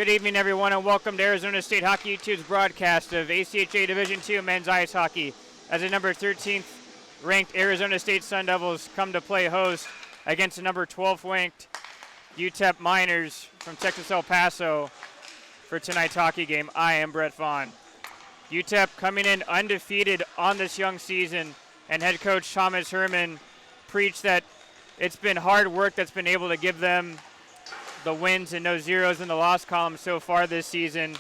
Good evening, everyone, and welcome to Arizona State Hockey YouTube's broadcast of ACHA Division II men's ice hockey. As the number 13th ranked Arizona State Sun Devils come to play host against the number 12th ranked UTEP Miners from Texas El Paso for tonight's hockey game. I am Brett Vaughn. UTEP coming in undefeated on this young season, and head coach Thomas Herman preached that it's been hard work that's been able to give them the wins and no zeros in the loss column so far this season.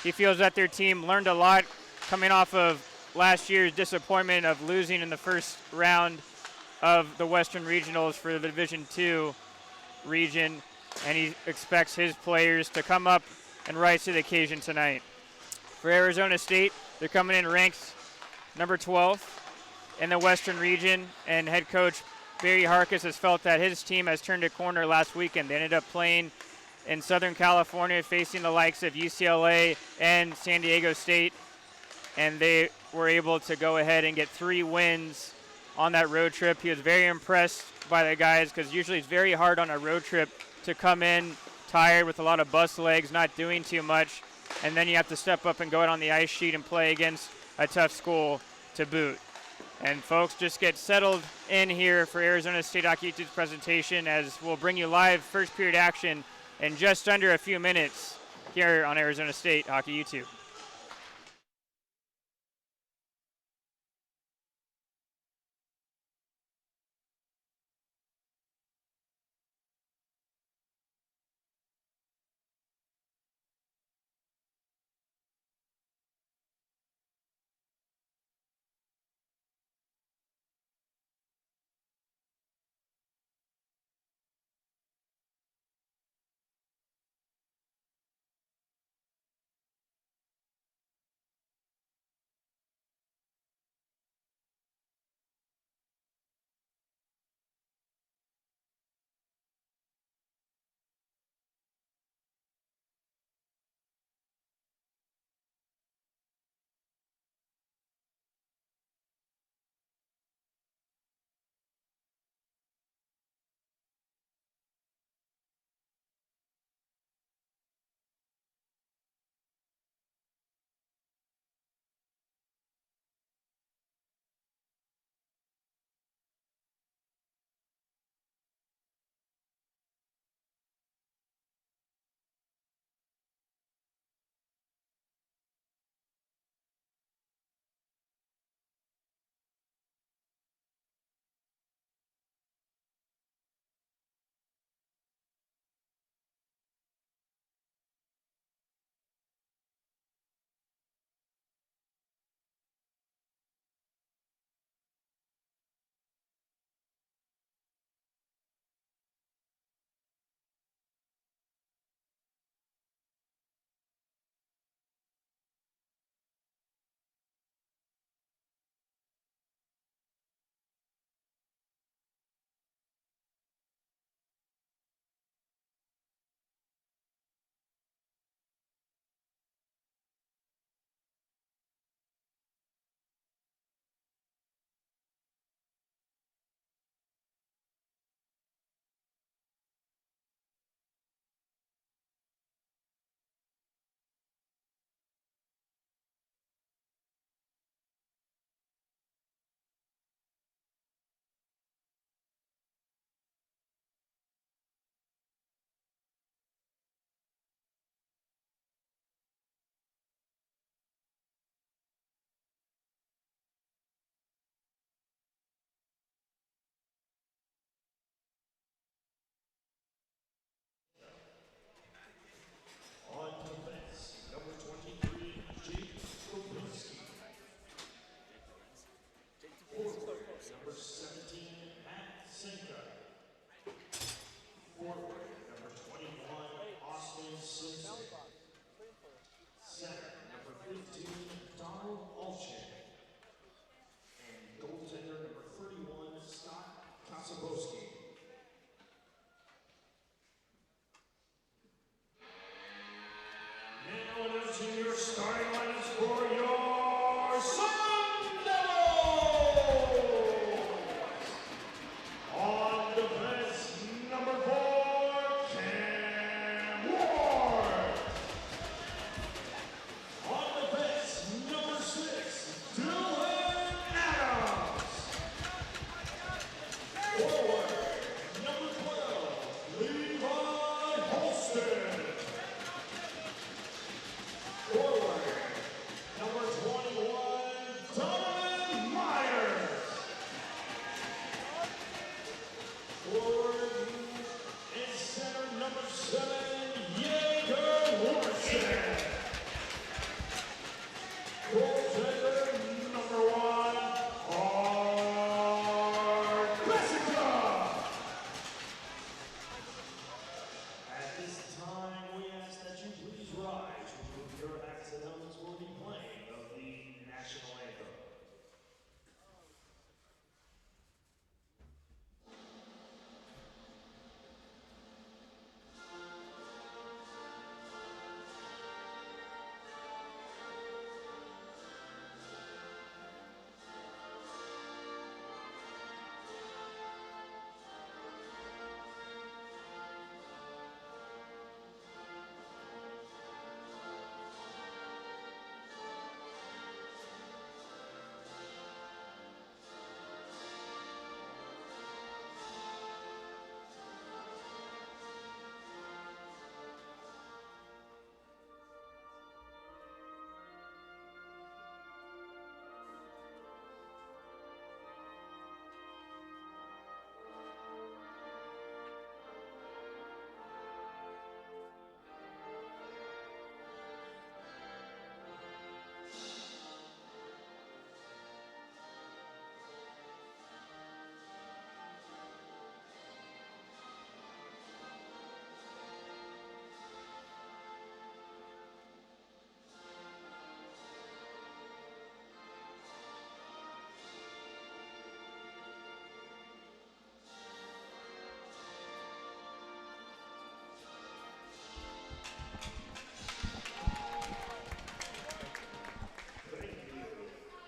He feels that their team learned a lot coming off of last year's disappointment of losing in the first round of the Western Regionals for the Division II region, and he expects his players to come up and rise to the occasion tonight. For Arizona State, they're coming in ranked number 12th in the Western region, and head coach Barry Harkis has felt that his team has turned a corner last weekend. They ended up playing in Southern California, facing the likes of UCLA and San Diego State, and they were able to go ahead and get 3 wins on that road trip. He was very impressed by the guys because usually it's very hard on a road trip to come in tired with a lot of bus legs, not doing too much, and then you have to step up and go out on the ice sheet and play against a tough school to boot. And folks, just get settled in here for Arizona State Hockey YouTube's presentation, as we'll bring you live first period action in just under a few minutes here on Arizona State Hockey YouTube.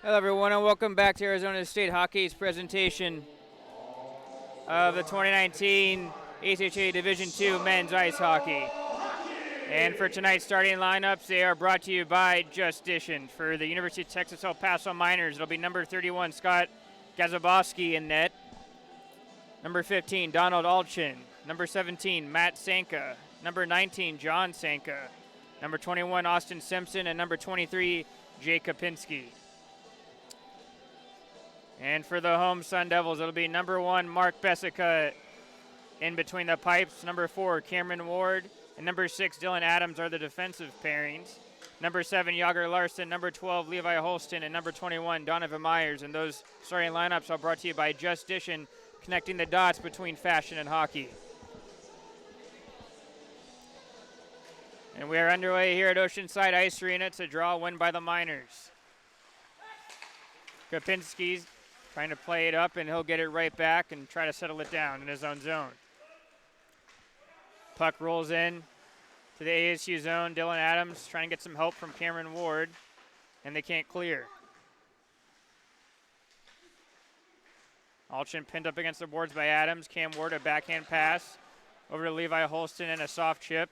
Hello everyone and welcome back to Arizona State Hockey's presentation of the 2019 ACHA Division II Men's Ice Hockey. And for tonight's starting lineups, they are brought to you by Justition. For the University of Texas El Paso Miners, it'll be number 31, Scott Gazabowski in net. Number 15, Donald Alchin. Number 17, Matt Sanka. Number 19, John Sanka. Number 21, Austin Simpson. And number 23, Jay Kopinski. And for the home Sun Devils, it'll be number 1, Mark Bessica in between the pipes. Number 4, Cameron Ward. And number 6, Dylan Adams are the defensive pairings. Number 7, Yager Larson. Number 12, Levi Holston. And number 21, Donovan Myers. And those starting lineups are brought to you by Justition, connecting the dots between fashion and hockey. And we are underway here at Oceanside Ice Arena to draw a win by the Miners. Kopinski's trying to play it up, and he'll get it right back and try to settle it down in his own zone. Puck rolls in to the ASU zone. Dylan Adams trying to get some help from Cameron Ward, and they can't clear. Alchin pinned up against the boards by Adams. Cam Ward, a backhand pass over to Levi Holston and a soft chip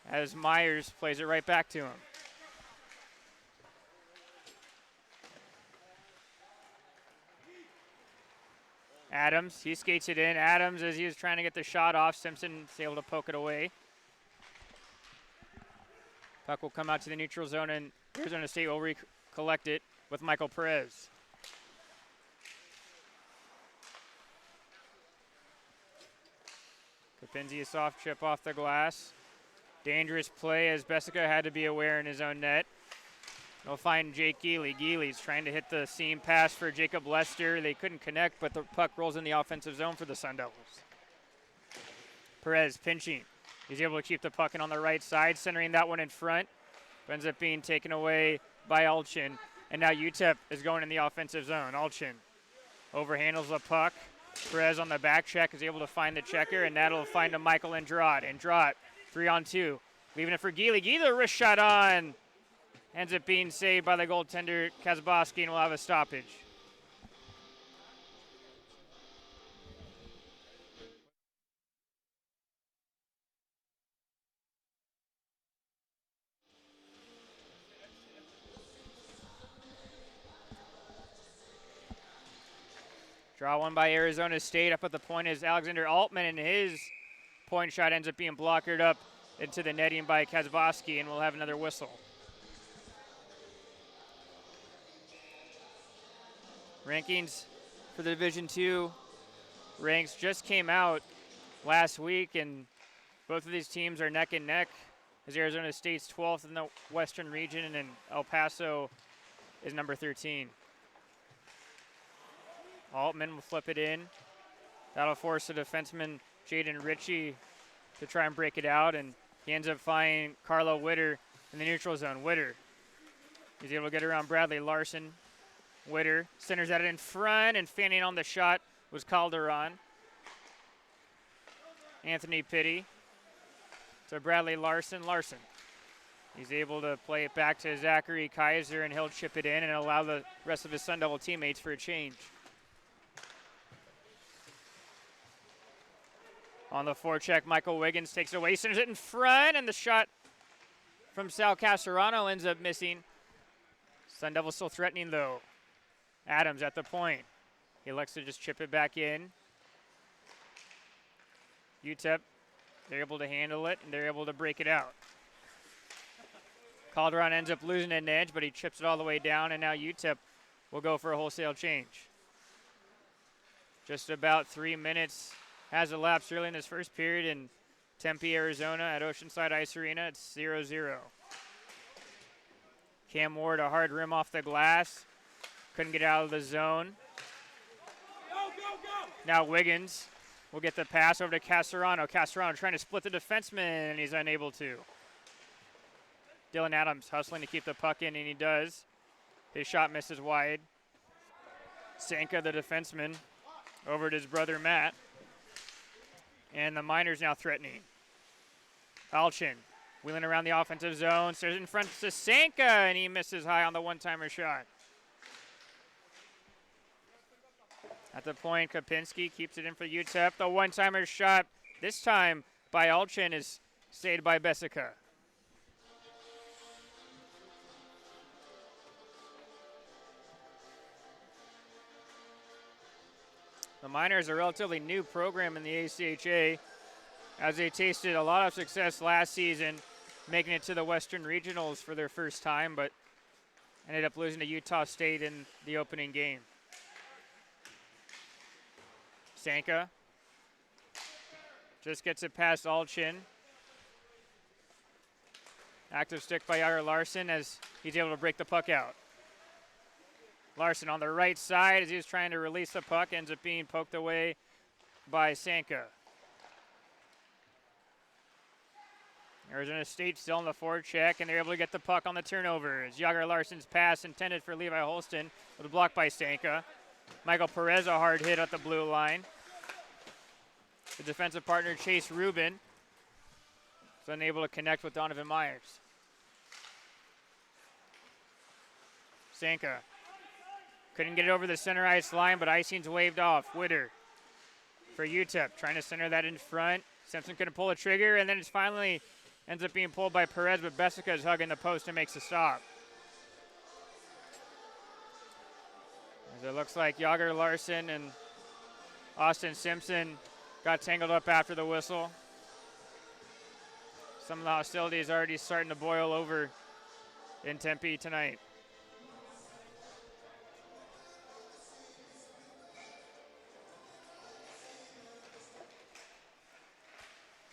as Myers plays it right back to him. Adams, he skates it in. Adams, as he was trying to get the shot off, Simpson's able to poke it away. Puck will come out to the neutral zone, and Arizona State will recollect it with Michael Perez. Kopinski, a soft chip off the glass. Dangerous play as Bessica had to be aware in his own net. They'll find Jake Geely. Geely's trying to hit the seam pass for Jacob Lester. They couldn't connect, but the puck rolls in the offensive zone for the Sun Devils. Perez pinching. He's able to keep the puck in on the right side, centering that one in front. Ends up being taken away by Alchin. And now UTEP is going in the offensive zone. Alchin overhandles the puck. Perez on the back check is able to find the checker, and that'll find a Michael Andrade. Andrade, 3-on-2. Leaving it for Geely. Geely, wrist shot on. Ends up being saved by the goaltender, Kazabowski, and will have a stoppage. Draw one by Arizona State. Up at the point is Alexander Altman, and his point shot ends up being blockered up into the netting by Kazabowski, and we'll have another whistle. Rankings for the Division II ranks just came out last week, and both of these teams are neck and neck as Arizona State's 12th in the Western region, and El Paso is number 13. Altman will flip it in. That'll force the defenseman Jaden Ritchie to try and break it out, and he ends up finding Carlo Witter in the neutral zone. Witter, he's able to get around Bradley Larson. Witter centers at it in front, and fanning on the shot was Calderon. Anthony Pitti to Bradley Larson. Larson, he's able to play it back to Zachary Kaiser, and he'll chip it in and allow the rest of his Sun Devil teammates for a change. On the forecheck, Michael Wiggins takes it away, centers it in front, and the shot from Sal Casarano ends up missing. Sun Devil still threatening, though. Adams at the point. He elects to just chip it back in. UTEP, they're able to handle it, and they're able to break it out. Calderon ends up losing an edge, but he chips it all the way down, and now UTEP will go for a wholesale change. Just about 3 minutes has elapsed early in this first period in Tempe, Arizona at Oceanside Ice Arena. It's 0-0. Cam Ward, a hard rim off the glass. Couldn't get out of the zone. Now Wiggins will get the pass over to Casarano. Casarano trying to split the defenseman, and he's unable to. Dylan Adams hustling to keep the puck in, and he does. His shot misses wide. Sanka, the defenseman, over to his brother Matt. And the Miners now threatening. Alchin wheeling around the offensive zone. Stares in front to Sanka, and he misses high on the one-timer shot. At the point, Kopinski keeps it in for UTEP. The one-timer shot, this time by Alchin, is saved by Besica. The Miners are a relatively new program in the ACHA, as they tasted a lot of success last season, making it to the Western Regionals for their first time, but ended up losing to Utah State in the opening game. Sanka just gets it past Alchin. Active stick by Yager Larson as he's able to break the puck out. Larson on the right side as he was trying to release the puck, ends up being poked away by Sanka. Arizona State still in the forecheck, and they're able to get the puck on the turnover. As Yager Larson's pass intended for Levi Holston was blocked by Sanka. Michael Perez a hard hit at the blue line. The defensive partner Chase Rubin was unable to connect with Donovan Myers. Sanka couldn't get it over the center ice line, but icing's waved off. Witter for UTEP, trying to center that in front. Simpson couldn't pull the trigger, and then it's finally ends up being pulled by Perez, but Besica is hugging the post and makes the stop. As it looks like Yager Larson and Austin Simpson got tangled up after the whistle. Some of the hostility is already starting to boil over in Tempe tonight.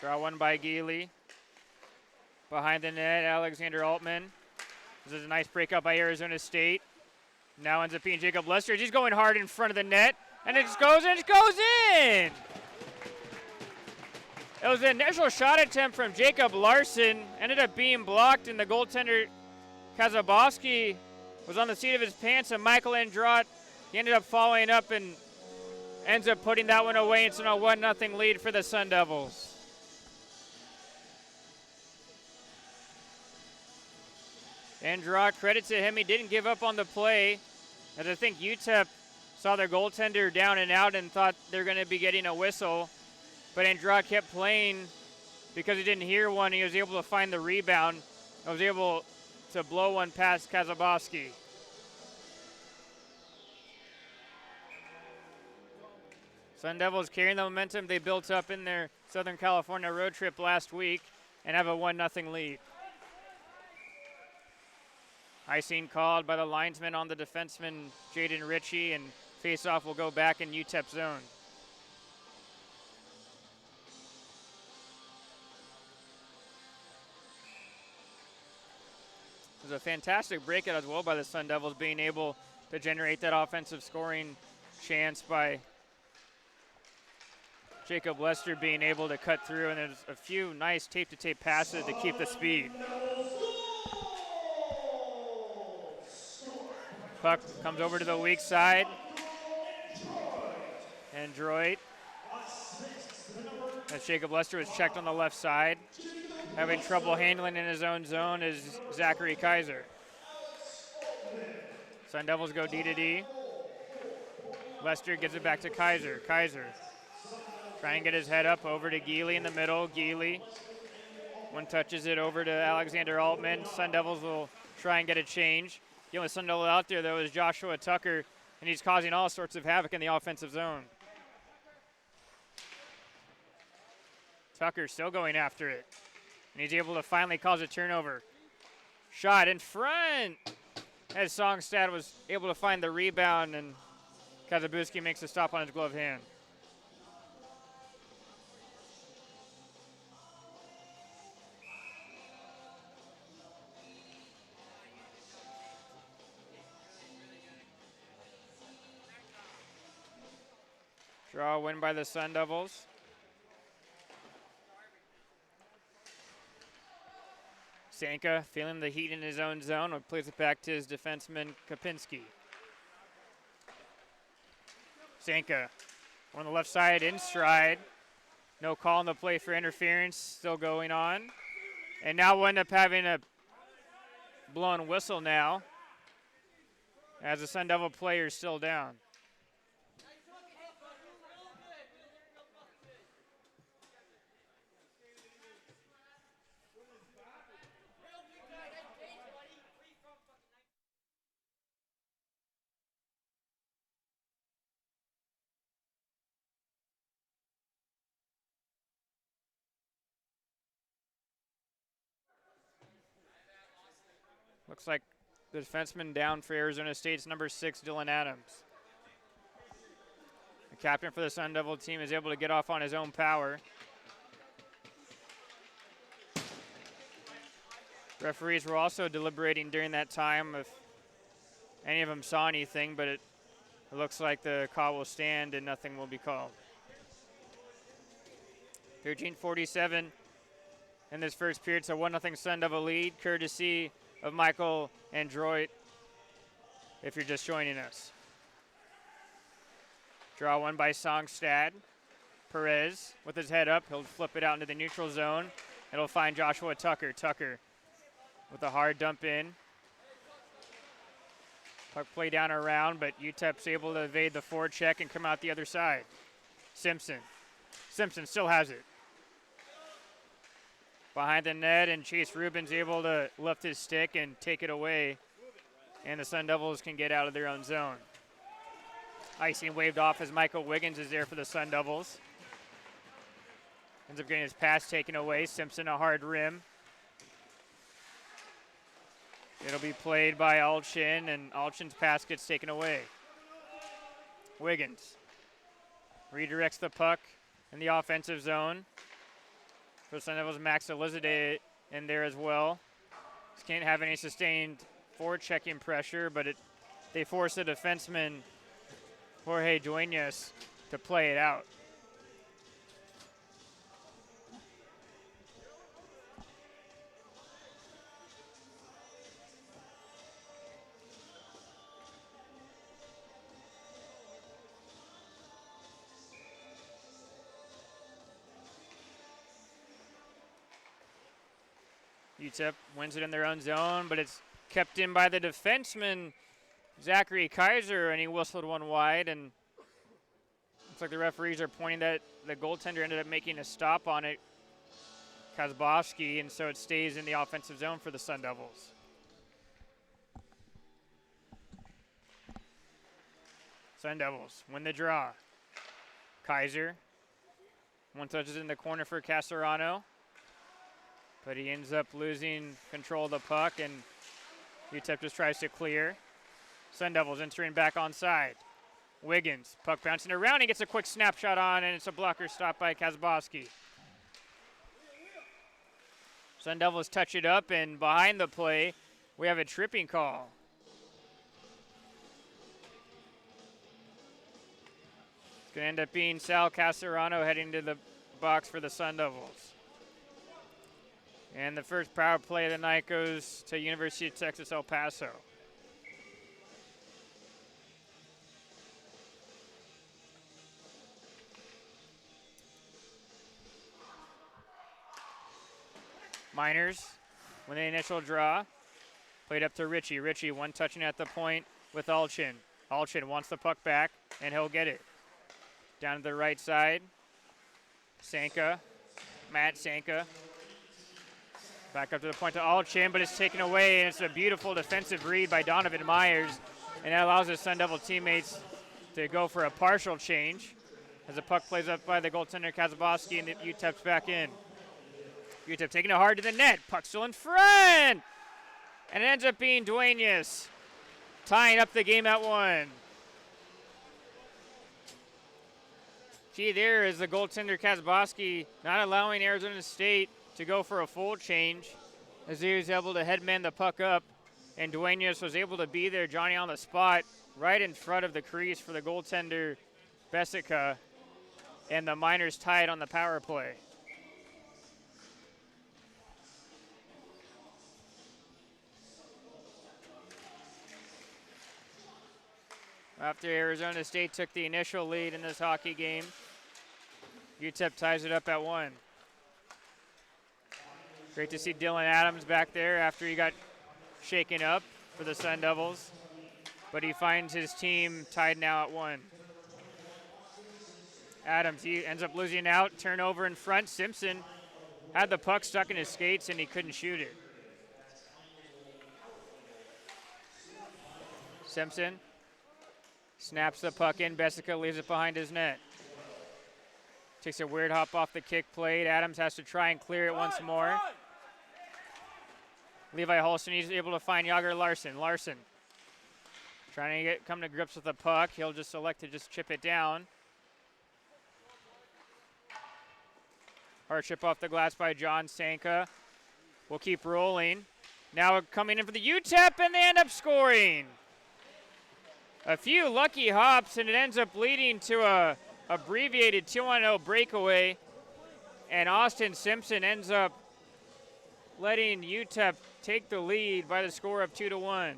Draw one by Geely. Behind the net, Alexander Altman. This is a nice breakup by Arizona State. Now ends up being Jacob Lester. He's going hard in front of the net, and it just goes in, it goes in! It was an initial shot attempt from Jacob Larson, ended up being blocked, and the goaltender Kazabowski was on the seat of his pants, and Michael Andrott, he ended up following up and ends up putting that one away. It's a 1-0 lead for the Sun Devils. Andrott, credit to him, he didn't give up on the play, as I think UTEP saw their goaltender down and out and thought they're going to be getting a whistle. But Andrott kept playing because he didn't hear one. He was able to find the rebound. I was able to blow one past Kazabowski. Sun Devils carrying the momentum they built up in their Southern California road trip last week and have a 1-0 lead. Icing called by the linesman on the defenseman, Jaden Ritchie, and faceoff will go back in UTEP zone. It was a fantastic breakout as well by the Sun Devils, being able to generate that offensive scoring chance by Jacob Lester being able to cut through, and there's a few nice tape-to-tape passes to keep the speed. Puck comes over to the weak side. And Droid, as Jacob Lester was checked on the left side. Having trouble handling in his own zone is Zachary Kaiser. Sun Devils go D to D. Lester gives it back to Kaiser. Kaiser trying to get his head up over to Geely in the middle. Geely, one touches it over to Alexander Altman. Sun Devils will try and get a change. The only Sun Devil out there, though, is Joshua Tucker, and he's causing all sorts of havoc in the offensive zone. Tucker still going after it, and he's able to finally cause a turnover. Shot in front, as Songstad was able to find the rebound, and Kazabowski makes a stop on his gloved hand. Draw win by the Sun Devils. Sanka feeling the heat in his own zone, will plays it back to his defenseman Kopinski. Sanka on the left side in stride. No call on the play for interference, still going on. And now we'll end up having a blown whistle now, as the Sun Devil player is still down. Looks like the defenseman down for Arizona State's number 6, Dylan Adams. The captain for the Sun Devil team is able to get off on his own power. Referees were also deliberating during that time if any of them saw anything, but it looks like the call will stand and nothing will be called. 13:47 in this first period. It's a 1-0 Sun Devil lead, courtesy of Michael Android, if you're just joining us. Draw one by Songstad. Perez with his head up. He'll flip it out into the neutral zone. It'll find Joshua Tucker. Tucker with a hard dump in. Puck play down around, but UTEP's able to evade the forecheck and come out the other side. Simpson. Simpson still has it. Behind the net, and Chase Rubin's able to lift his stick and take it away. And the Sun Devils can get out of their own zone. Icing waved off as Michael Wiggins is there for the Sun Devils. Ends up getting his pass taken away. Simpson a hard rim. It'll be played by Alchin, and Alchin's pass gets taken away. Wiggins redirects the puck in the offensive zone. For the Sun Devils, Max Elizade in there as well. Just can't have any sustained forechecking pressure, but they force the defenseman, Jorge Duenas, to play it out. UTEP wins it in their own zone, but it's kept in by the defenseman, Zachary Kaiser, and he whistled one wide, and looks like the referees are pointing that the goaltender ended up making a stop on it, Kazbowski, and so it stays in the offensive zone for the Sun Devils. Sun Devils win the draw. Kaiser, one touches in the corner for Casarano, but he ends up losing control of the puck, and UTEP just tries to clear. Sun Devils entering back on side. Wiggins, puck bouncing around, he gets a quick snapshot on, and it's a blocker stop by Kazbowski. Sun Devils touch it up, and behind the play, we have a tripping call. It's going to end up being Sal Casarano heading to the box for the Sun Devils. And the first power play of the night goes to University of Texas El Paso. Miners, when the initial draw, played up to Ritchie. Ritchie, one touching at the point with Alchin. Alchin wants the puck back, and he'll get it. Down to the right side, Sanka, Matt Sanka. Back up to the point to Alchin, but it's taken away, and it's a beautiful defensive read by Donovan Myers, and that allows his Sun Devil teammates to go for a partial change as the puck plays up by the goaltender Kazabowski, and UTEP's back in. UTEP taking it hard to the net. Puck still in front, and it ends up being Duenas tying up the game at 1. Key there is the goaltender Kazabowski not allowing Arizona State to go for a full change as he was able to headman the puck up, and Duenas was able to be there, Johnny on the spot, right in front of the crease for the goaltender Bessica, and the Miners tied on the power play. After Arizona State took the initial lead in this hockey game, UTEP ties it up at 1. Great to see Dylan Adams back there after he got shaken up for the Sun Devils, but he finds his team tied now at 1. Adams, he ends up losing out, turnover in front. Simpson had the puck stuck in his skates and he couldn't shoot it. Simpson snaps the puck in. Bessica leaves it behind his net. Takes a weird hop off the kick plate. Adams has to try and clear it once more. Levi Holston, he's able to find Yager Larson. Larson trying to come to grips with the puck. He'll just elect to just chip it down. Hard chip off the glass by John Sanka. We'll keep rolling. Now coming in for the UTEP, and they end up scoring. A few lucky hops, and it ends up leading to a abbreviated 2-0 breakaway. And Austin Simpson ends up letting UTEP take the lead by the score of 2-1.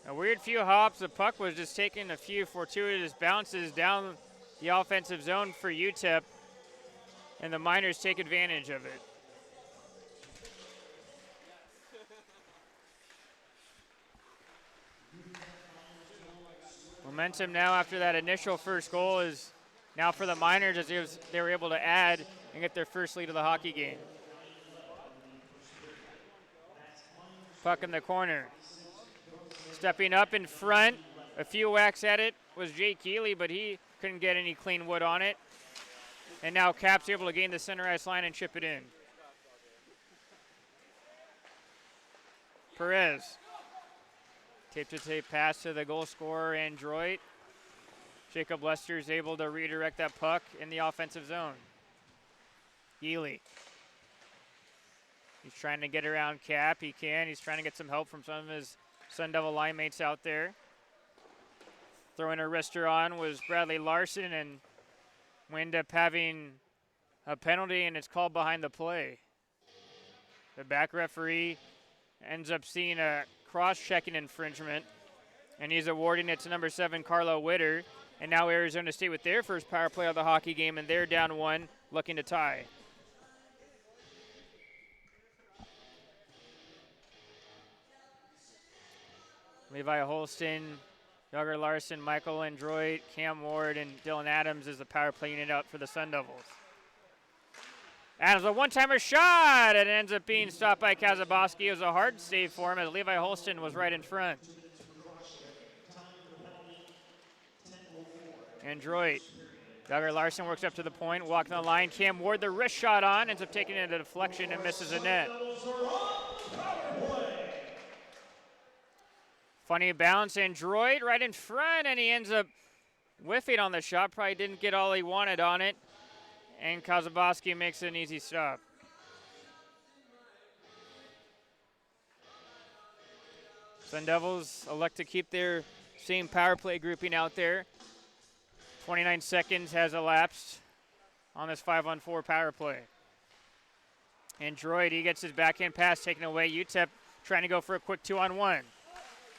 A weird few hops. The puck was just taking a few fortuitous bounces down the offensive zone for UTEP, and the Miners take advantage of it. Momentum now after that initial first goal is now for the Miners, as they were able to add and get their first lead of the hockey game. Puck in the corner. Stepping up in front, a few whacks at it was Jake Keeley, but he couldn't get any clean wood on it. And now Cap's able to gain the center ice line and chip it in. Perez. Tape-to-tape pass to the goal scorer, Android. Jacob Lester is able to redirect that puck in the offensive zone. Healy. He's trying to get around Cap. He can. He's trying to get some help from some of his Sun Devil line mates out there. Throwing a wrister on was Bradley Larson, and we end up having a penalty, and it's called behind the play. The back referee ends up seeing a cross-checking infringement, and he's awarding it to number 7, Carlo Witter. And now Arizona State with their first power play of the hockey game, and they're down 1, looking to tie. Levi Holston, Yager Larson, Michael Android, Cam Ward, and Dylan Adams is the power play unit out for the Sun Devils. Adams, a one-timer shot, and it ends up being stopped by Kazaboski. It was a hard save for him, as Levi Holston was right in front. Android. Yager Larson works up to the point, walking the line. Cam Ward, the wrist shot on, ends up taking it a deflection and misses the net. Funny bounce, Android right in front, and he ends up whiffing on the shot. Probably didn't get all he wanted on it, and Kazaboski makes an easy stop. Sun Devils elect to keep their same power play grouping out there. 29 seconds has elapsed on this 5-on-4 power play. Android, he gets his backhand pass taken away. UTEP trying to go for a quick 2-on-1.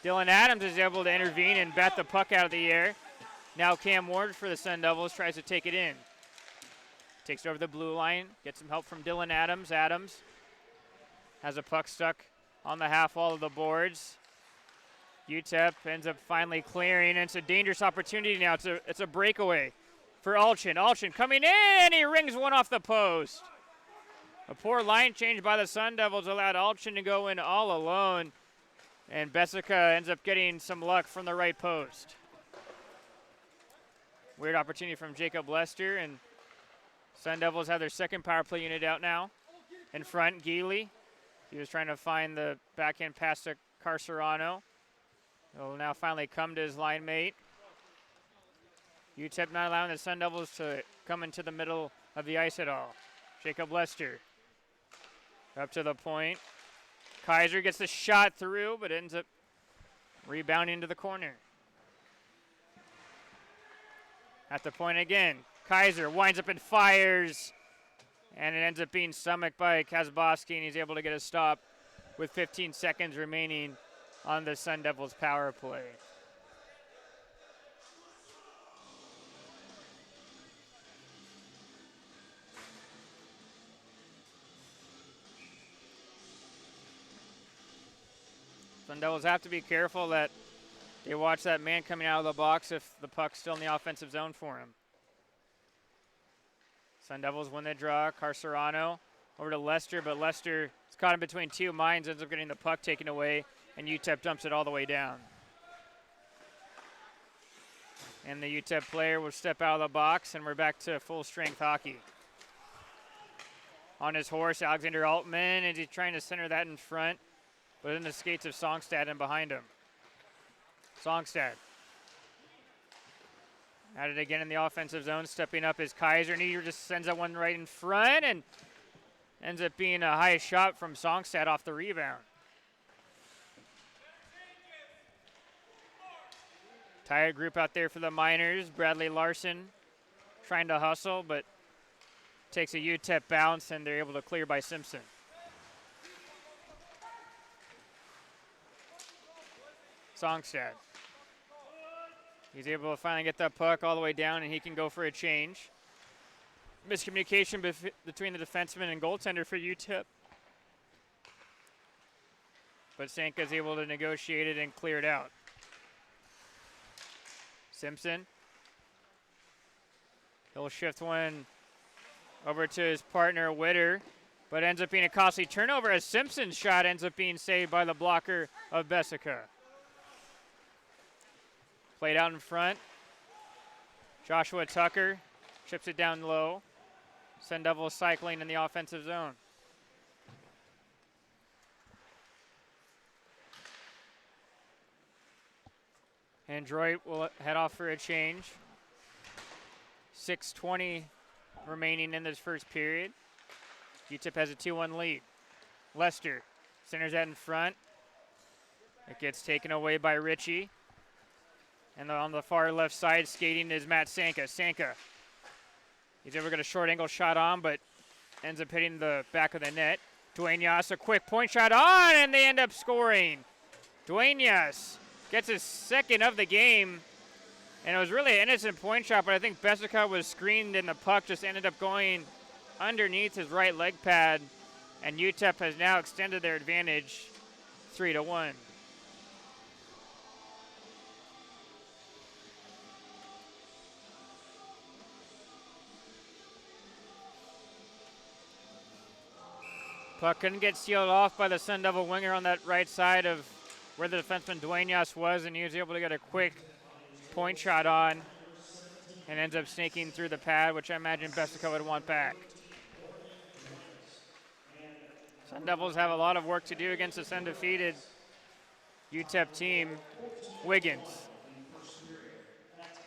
Dylan Adams is able to intervene and bat the puck out of the air. Now Cam Ward for the Sun Devils tries to take it in. Takes it over the blue line, gets some help from Dylan Adams. Adams has a puck stuck on the half wall of the boards. UTEP ends up finally clearing, and it's a dangerous opportunity now. It's a breakaway for Alchin. Alchin coming in, he rings one off the post. A poor line change by the Sun Devils allowed Alchin to go in all alone, and Bessica ends up getting some luck from the right post. Weird opportunity from Jacob Lester, and Sun Devils have their second power play unit out now. In front, Geely. He was trying to find the backhand pass to Carcerano. He'll now finally come to his line mate. UTEP not allowing the Sun Devils to come into the middle of the ice at all. Jacob Lester up to the point. Kaiser gets the shot through, but ends up rebounding to the corner. At the point again, Kaiser winds up and fires, and it ends up being stomached by Kazaboski, and he's able to get a stop with 15 seconds remaining on the Sun Devils power play. Sun Devils have to be careful that they watch that man coming out of the box if the puck's still in the offensive zone for him. Sun Devils win the draw. Carcerano over to Lester, but Lester is caught in between two minds, ends up getting the puck taken away, and UTEP dumps it all the way down. And the UTEP player will step out of the box, and we're back to full-strength hockey. On his horse, Alexander Altman, and he's trying to center that in front, but in the skates of Songstad and behind him. Songstad. At it again in the offensive zone, stepping up is Kaiser, and he just sends that one right in front, and ends up being a high shot from Songstad off the rebound. Tired group out there for the Miners. Bradley Larson trying to hustle, but takes a UTEP bounce, and they're able to clear by Simpson. Songstad. He's able to finally get that puck all the way down, and he can go for a change. Miscommunication between the defenseman and goaltender for UTEP. But Sanka's able to negotiate it and clear it out. Simpson. He'll shift one over to his partner, Witter, but ends up being a costly turnover as Simpson's shot ends up being saved by the blocker of Bessica. Played out in front. Joshua Tucker chips it down low. Sun Devils cycling in the offensive zone. Android will head off for a change. 6:20 remaining in this first period. UTEP has a 2-1 lead. Lester centers that in front. It gets taken away by Ritchie. And on the far left side, skating is Matt Sanka. Sanka, he's ever got a short angle shot on, but ends up hitting the back of the net. Duenas, a quick point shot on, and they end up scoring. Duenas gets his second of the game, and it was really an innocent point shot, but I think Bessica was screened, and the puck just ended up going underneath his right leg pad, and UTEP has now extended their advantage 3-1. Puck couldn't get sealed off by the Sun Devil winger on that right side of where the defenseman Duenas was, and he was able to get a quick point shot on and ends up sneaking through the pad, which I imagine Bessica would want back. Sun Devils have a lot of work to do against this undefeated UTEP team. Wiggins.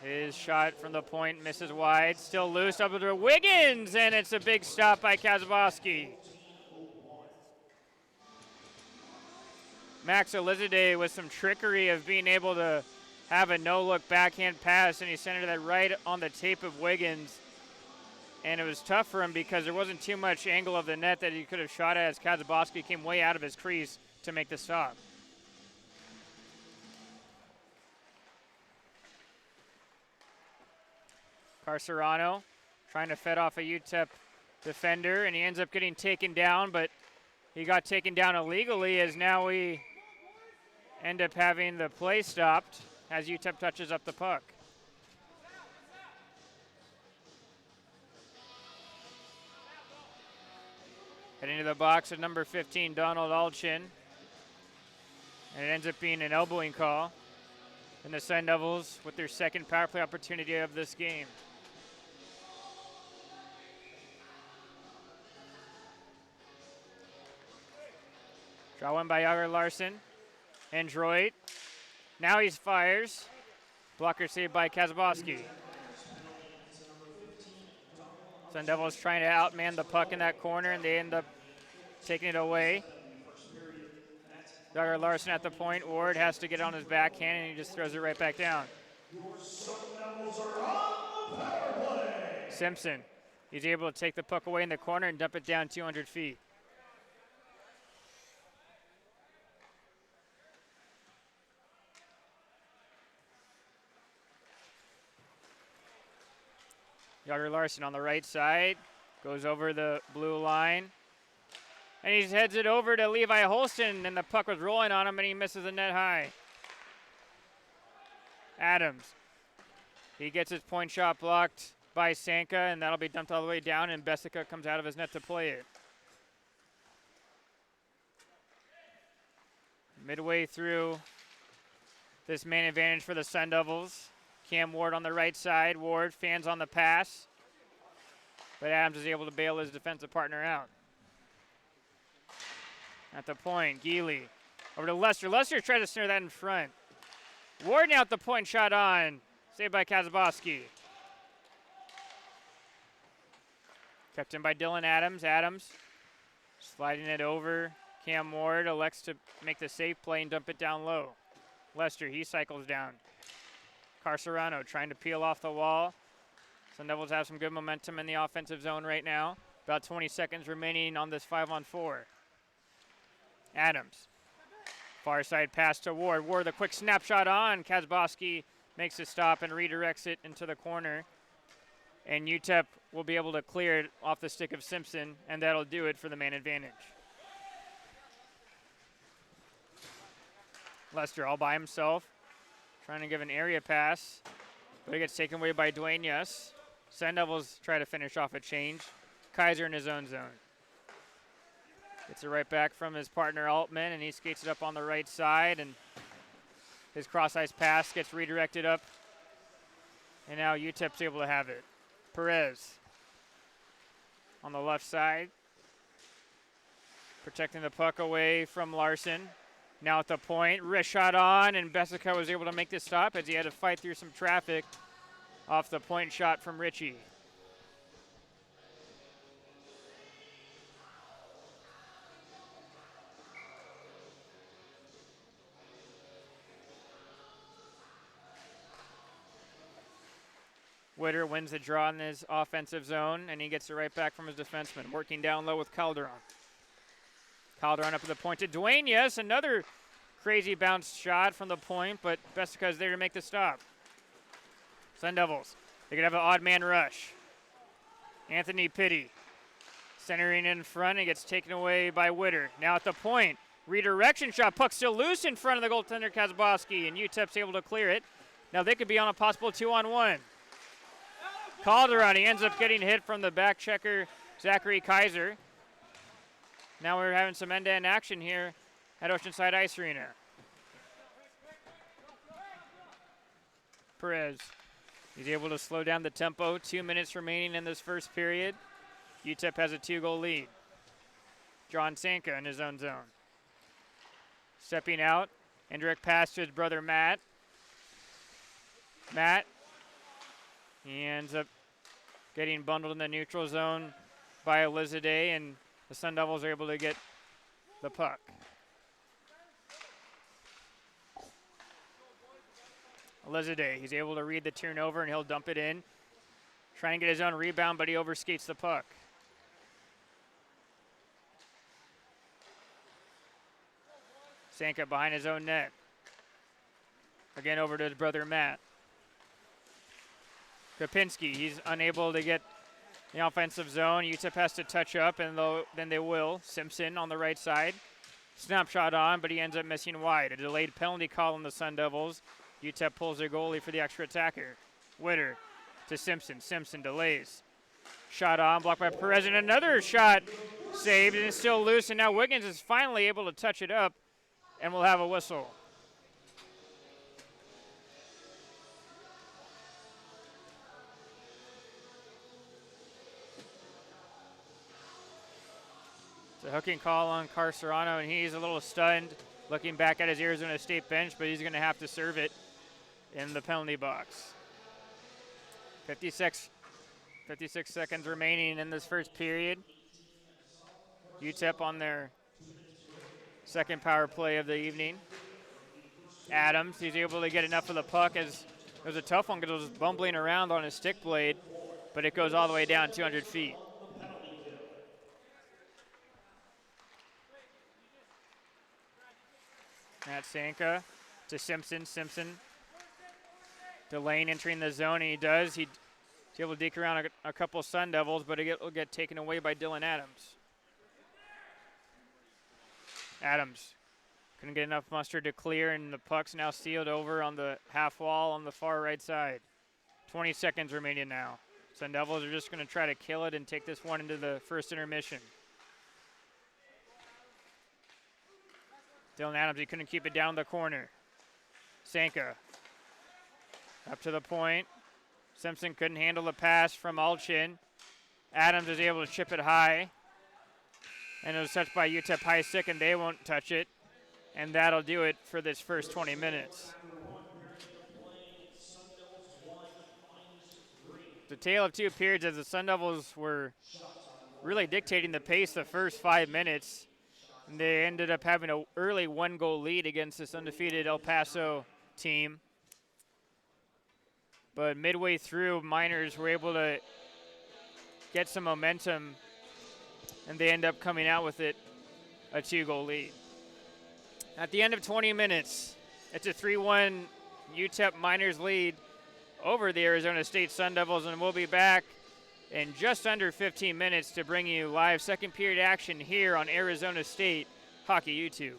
His shot from the point misses wide. Still loose up to Wiggins, and it's a big stop by Kazaboski. Max Elizade with some trickery of being able to have a no-look backhand pass, and he centered that right on the tape of Wiggins. And it was tough for him because there wasn't too much angle of the net that he could have shot at as Kazaboski came way out of his crease to make the stop. Carcerano trying to fed off a UTEP defender, and he ends up getting taken down, but he got taken down illegally as now we end up having the play stopped as UTEP touches up the puck. Heading to the box at number 15, Donald Alchin. And it ends up being an elbowing call. And the Sun Devils with their second power play opportunity of this game. Draw one by Yager Larson. Android. Now he fires. Blocker saved by Kazaboski. Sun Devils trying to outman the puck in that corner, and they end up taking it away. Yager Larson at the point. Ward has to get on his backhand, and he just throws it right back down. Simpson. He's able to take the puck away in the corner and dump it down 200 feet. Yager Larson on the right side, goes over the blue line, and he heads it over to Levi Holston, and the puck was rolling on him, and he misses the net high. Adams, he gets his point shot blocked by Sanka, and that'll be dumped all the way down, and Bessica comes out of his net to play it. Midway through this man advantage for the Sun Devils. Cam Ward on the right side. Ward fans on the pass. But Adams is able to bail his defensive partner out. At the point, Geely over to Lester. Lester tries to snare that in front. Ward now at the point, shot on. Saved by Kazaboski. Kept in by Dylan Adams. Adams sliding it over. Cam Ward elects to make the safe play and dump it down low. Lester, he cycles down. Carcerano trying to peel off the wall. Sun Devils have some good momentum in the offensive zone right now. About 20 seconds remaining on this 5-on-4. Adams. Far side pass to Ward. Ward, the quick snapshot on. Kazaboski makes a stop and redirects it into the corner. And UTEP will be able to clear it off the stick of Simpson, and that'll do it for the man advantage. Lester all by himself, trying to give an area pass, but it gets taken away by Duenas. Sun Devils try to finish off a change. Kaiser in his own zone. Gets it right back from his partner Altman, and he skates it up on the right side, and his cross-ice pass gets redirected up, and now UTEP's able to have it. Perez on the left side, protecting the puck away from Larson. Now at the point, wrist shot on, and Bessica was able to make this stop as he had to fight through some traffic off the point shot from Ritchie. Witter wins the draw in his offensive zone, and he gets it right back from his defenseman, working down low with Calderon. Calderon up to the point to Duenas. Another crazy bounce shot from the point, but Bessica is there to make the stop. Sun Devils, they could have an odd man rush. Anthony Pitti centering in front and gets taken away by Witter. Now at the point, redirection shot. Puck still loose in front of the goaltender Kazaboski, and UTEP's able to clear it. Now they could be on a possible 2-on-1. Calderon, he ends up getting hit from the back checker, Zachary Kaiser. Now we're having some end-to-end action here at Oceanside Ice Arena. Perez, he's able to slow down the tempo. 2 minutes remaining in this first period. UTEP has a 2-goal lead. John Sanka in his own zone. Stepping out, indirect pass to his brother Matt. Matt, he ends up getting bundled in the neutral zone by Elizade, and the Sun Devils are able to get the puck. Elizade, he's able to read the turnover, and he'll dump it in. Trying to get his own rebound, but he overskates the puck. Sanka behind his own net. Again over to his brother Matt. Kopinski, he's unable to get the offensive zone. UTEP has to touch up, and then they will. Simpson on the right side. Snapshot on, but he ends up missing wide. A delayed penalty call on the Sun Devils. UTEP pulls their goalie for the extra attacker. Witter to Simpson. Simpson delays. Shot on, blocked by Perez, and another shot saved, and it's still loose, and now Wiggins is finally able to touch it up, and we'll have a whistle. It's a hooking call on Carcerano, and he's a little stunned looking back at his Arizona State bench, but he's going to have to serve it in the penalty box. 56 seconds remaining in this first period. UTEP on their second power play of the evening. Adams, he's able to get enough of the puck as it was a tough one because it was bumbling around on his stick blade, but it goes all the way down 200 feet. Matt Sanka to Simpson. Simpson to Lane entering the zone, and he does. He's able to deke around a couple Sun Devils, but it will get taken away by Dylan Adams. Adams couldn't get enough mustard to clear, and the puck's now sealed over on the half wall on the far right side. 20 seconds remaining now. Sun Devils are just going to try to kill it and take this one into the first intermission. Dylan Adams, he couldn't keep it down the corner. Sanka up to the point. Simpson couldn't handle the pass from Alchin. Adams is able to chip it high. And it was touched by UTEP high stick, and they won't touch it. And that'll do it for this first 20 minutes. The tale of two periods as the Sun Devils were really dictating the pace the first 5 minutes. And they ended up having an early 1-goal lead against this undefeated El Paso team. But midway through, Miners were able to get some momentum, and they end up coming out with it, a 2-goal lead. At the end of 20 minutes, it's a 3-1 UTEP Miners lead over the Arizona State Sun Devils, and we'll be back in just under 15 minutes to bring you live second period action here on Arizona State Hockey YouTube.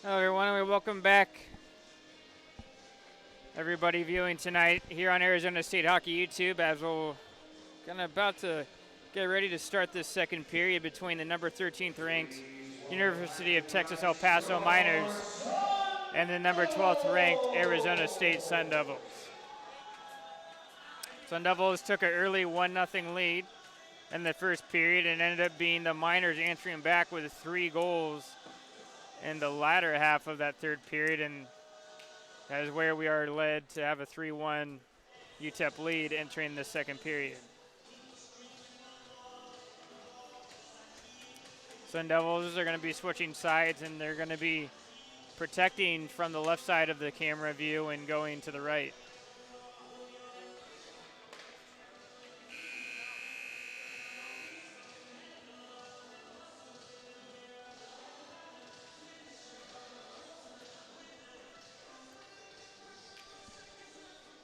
Hello everyone, and welcome back everybody viewing tonight here on Arizona State Hockey YouTube as we're about to get ready to start this second period between the number 13th ranked University of Texas El Paso Miners and the number 12th ranked Arizona State Sun Devils. Sun Devils took an early 1-0 lead in the first period and ended up being the Miners answering back with 3 goals in the latter half of that third period, and that is where we are led to have a 3-1 UTEP lead entering the second period. Sun Devils are going to be switching sides, and they're going to be protecting from the left side of the camera view and going to the right.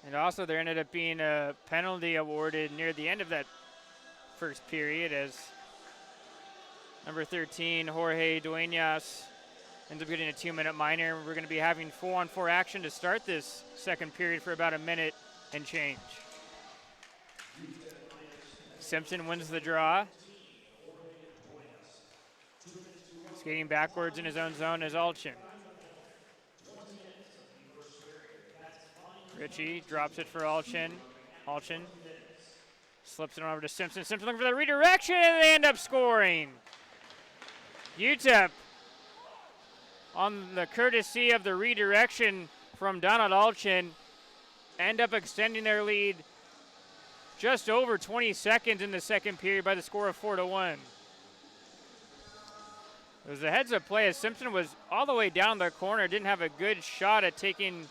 And also there ended up being a penalty awarded near the end of that first period as number 13, Jorge Duenas, ends up getting a 2-minute minor. We're going to be having 4-on-4 action to start this second period for about a minute and change. Simpson wins the draw. Skating backwards in his own zone is Alchin. Ritchie drops it for Alchin. Alchin slips it over to Simpson. Simpson looking for the redirection, and they end up scoring. UTEP, on the courtesy of the redirection from Donald Alchin, end up extending their lead just over 20 seconds in the second period by the score of 4-1. It was a heads-up play as Simpson was all the way down the corner, didn't have a good shot at taking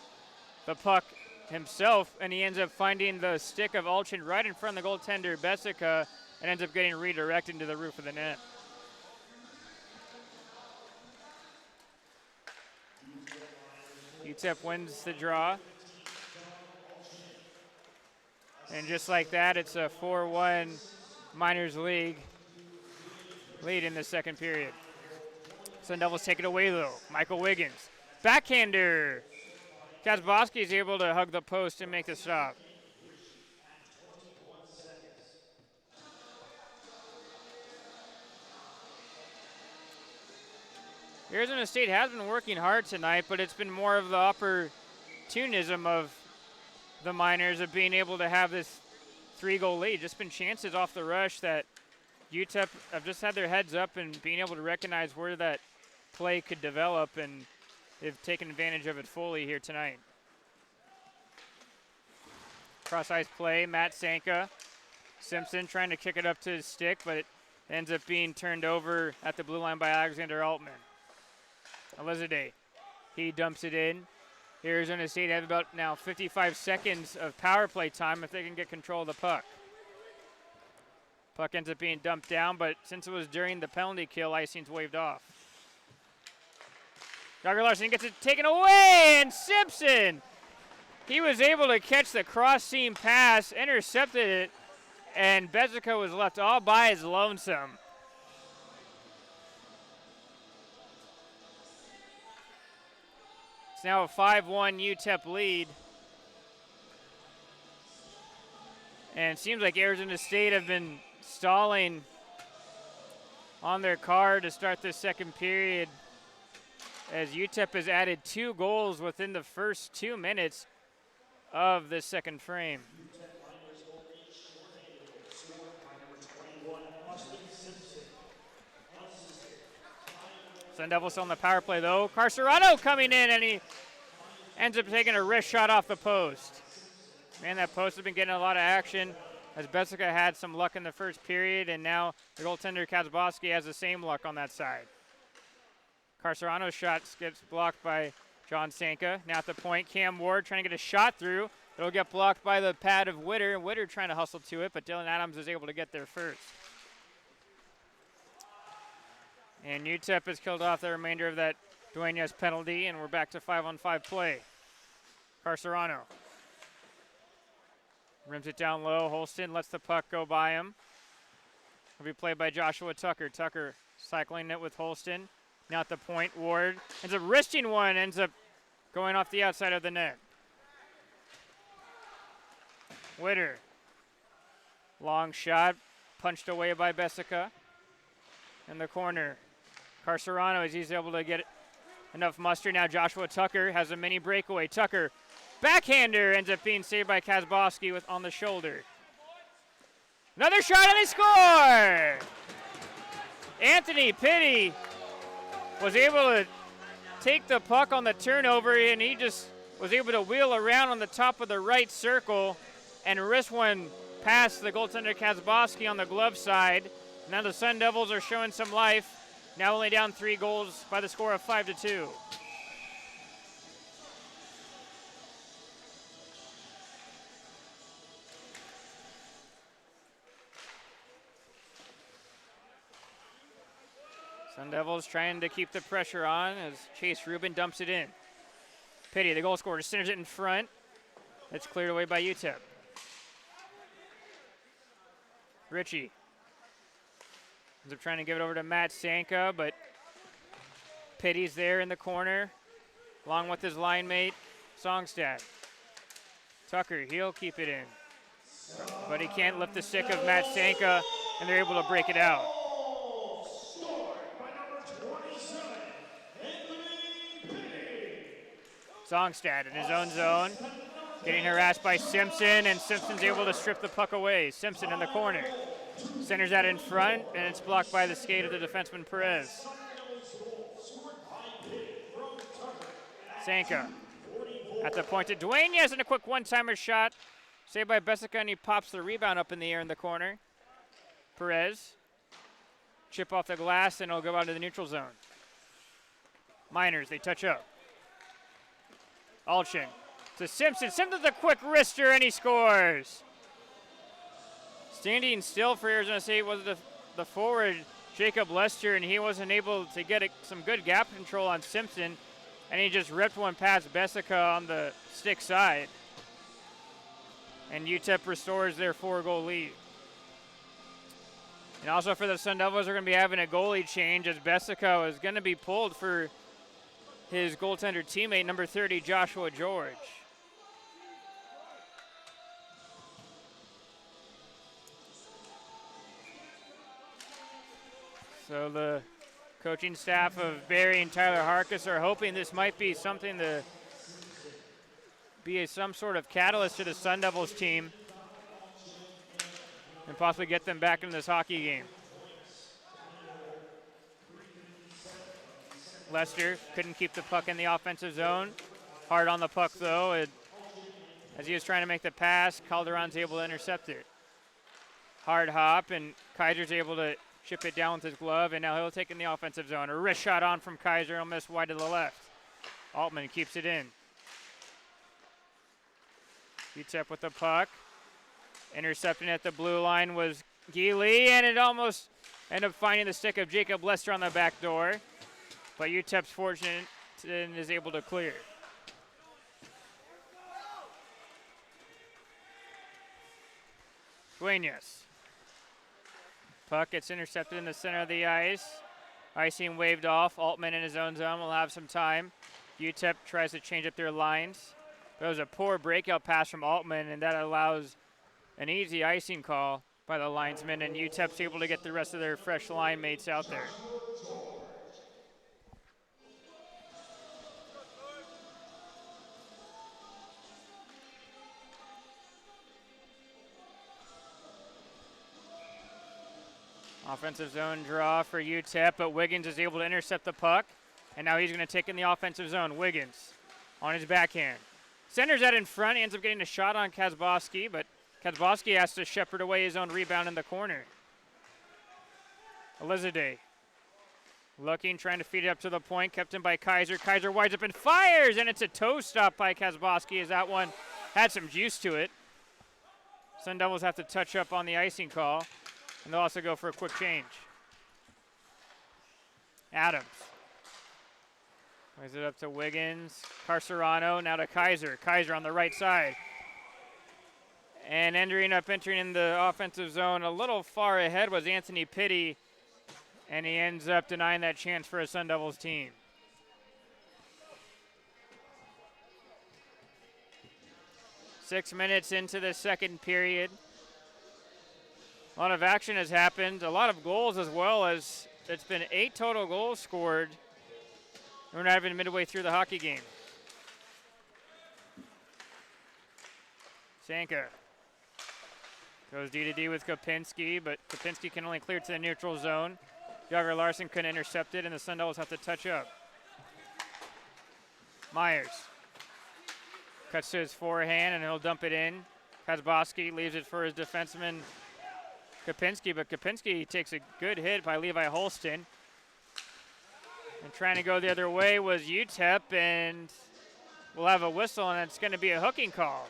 the puck himself, and he ends up finding the stick of Alchin right in front of the goaltender Bessica and ends up getting redirected to the roof of the net. UTEP wins the draw. And just like that, it's a 4-1 Miners League lead in the second period. Sun Devils take it away though. Michael Wiggins, backhander. Kazbowski is able to hug the post and make the stop. Arizona State has been working hard tonight, but it's been more of the opportunism of the Miners of being able to have this 3-goal lead. Just been chances off the rush that UTEP have just had their heads up and being able to recognize where that play could develop, and they've taken advantage of it fully here tonight. Cross-ice play, Matt Sanka. Simpson trying to kick it up to his stick, but it ends up being turned over at the blue line by Alexander Altman. Elizade, he dumps it in. Arizona State have about now 55 seconds of power play time if they can get control of the puck. Puck ends up being dumped down, but since it was during the penalty kill, icing's waved off. Jagger Larson gets it taken away, and Simpson, he was able to catch the cross-seam pass, intercepted it, and Bezico was left all by his lonesome. It's now a 5-1 UTEP lead. And it seems like Arizona State have been stalling on their car to start this second period, as UTEP has added 2 goals within the first 2 minutes of this second frame. Sun Devils on the power play though. Carcerano coming in, and he ends up taking a wrist shot off the post. Man, that post has been getting a lot of action as Bessica had some luck in the first period, and now the goaltender Kazbowski has the same luck on that side. Carcerano's shot gets blocked by John Sanka. Now at the point, Cam Ward trying to get a shot through. It'll get blocked by the pad of Witter. Witter trying to hustle to it, but Dylan Adams is able to get there first. And UTEP has killed off the remainder of that Duenas penalty, and we're back to 5-on-5 play. Carcerano rims it down low. Holston lets the puck go by him. Will be played by Joshua Tucker. Tucker cycling it with Holston. Now at the point, Ward ends up wristing one, ends up going off the outside of the net. Witter. Long shot, punched away by Bessica. In the corner. Carcerano, as he's able to get enough muster. Now Joshua Tucker has a mini breakaway. Tucker, backhander, ends up being saved by Kazbowski on the shoulder. Another shot and they score! Anthony Pitti was able to take the puck on the turnover, and he just was able to wheel around on the top of the right circle and wrist one past the goaltender Kazbowski on the glove side. Now the Sun Devils are showing some life. Now only down 3 goals by the score of 5-2. Sun Devils trying to keep the pressure on as Chase Rubin dumps it in. Pitti, the goal scorer, centers it in front. It's cleared away by UTEP. Ritchie ends up trying to give it over to Matt Sanka, but Pitti's there in the corner, along with his line mate, Songstad. Tucker, he'll keep it in, but he can't lift the stick of Matt Sanka, and they're able to break it out. Songstad in his own zone, getting harassed by Simpson, and Simpson's able to strip the puck away. Simpson in the corner. Centers that in front, and it's blocked by the skate of the defenseman Perez. Sanka at the point to Duenas, and a quick one-timer shot. Saved by Bessica, and he pops the rebound up in the air in the corner. Perez. Chip off the glass, and it'll go out to the neutral zone. Miners, they touch up. Alchin to Simpson. Simpson's a quick wrister, and he scores. Standing still for Arizona State was the forward, Jacob Lester, and he wasn't able to get some good gap control on Simpson, and he just ripped one past Bessica on the stick side. And UTEP restores their 4-goal lead. And also for the Sun Devils, they're going to be having a goalie change as Bessica is going to be pulled for his goaltender teammate, number 30, Joshua George. So the coaching staff of Barry and Tyler Harkis are hoping this might be something to be some sort of catalyst to the Sun Devils team and possibly get them back in this hockey game. Lester couldn't keep the puck in the offensive zone. Hard on the puck, though. As he was trying to make the pass, Calderon's able to intercept it. Hard hop, and Kaiser's able to chip it down with his glove, and now he'll take in the offensive zone. A wrist shot on from Kaiser, he'll miss wide to the left. Altman keeps it in. UTEP with the puck. Intercepting at the blue line was Geely, and it almost ended up finding the stick of Jacob Lester on the back door. But UTEP's fortunate and is able to clear. Duenas. Puck gets intercepted in the center of the ice. Icing waved off. Altman in his own zone will have some time. UTEP tries to change up their lines. There was a poor breakout pass from Altman, and that allows an easy icing call by the linesman, and UTEP's able to get the rest of their fresh line mates out there. Offensive zone draw for UTEP, but Wiggins is able to intercept the puck, and now he's going to take in the offensive zone. Wiggins on his backhand. Centers that in front, ends up getting a shot on Kazbowski, but Kazbowski has to shepherd away his own rebound in the corner. Elizade looking, trying to feed it up to the point, kept in by Kaiser. Kaiser winds up and fires, and it's a toe stop by Kazbowski as that one had some juice to it. Sun Devils have to touch up on the icing call. And they'll also go for a quick change. Adams. Plays it up to Wiggins. Carcerano, now to Kaiser. Kaiser on the right side. And entering in the offensive zone a little far ahead was Anthony Pitti. And he ends up denying that chance for a Sun Devils team. Six minutes into the second period. A lot of action has happened, a lot of goals as well, as it's been 8 total goals scored. We're not even midway through the hockey game. Sanka goes D-to-D with Kopinski, but Kopinski can only clear to the neutral zone. Jagger Larson couldn't intercept it, and the Sun Devils have to touch up. Myers cuts to his forehand, and he'll dump it in. Kazbowski leaves it for his defenseman, Kopinski, but Kopinski takes a good hit by Levi Holston. And trying to go the other way was UTEP, and we'll have a whistle, and it's going to be a hooking call.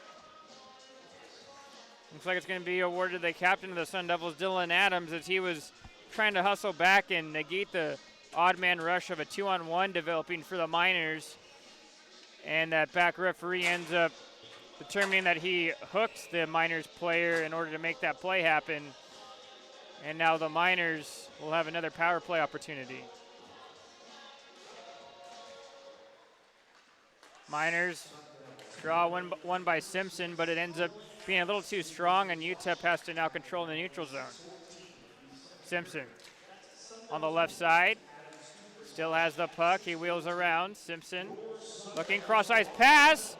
Looks like it's going to be awarded to the captain of the Sun Devils, Dylan Adams, as he was trying to hustle back and negate the odd man rush of a 2-on-1 developing for the Miners. And that back referee ends up determining that he hooked the Miners player in order to make that play happen. And now the Miners will have another power play opportunity. Miners draw one by Simpson, but it ends up being a little too strong, and UTEP has to now control the neutral zone. Simpson on the left side, still has the puck. He wheels around. Simpson looking cross-ice pass.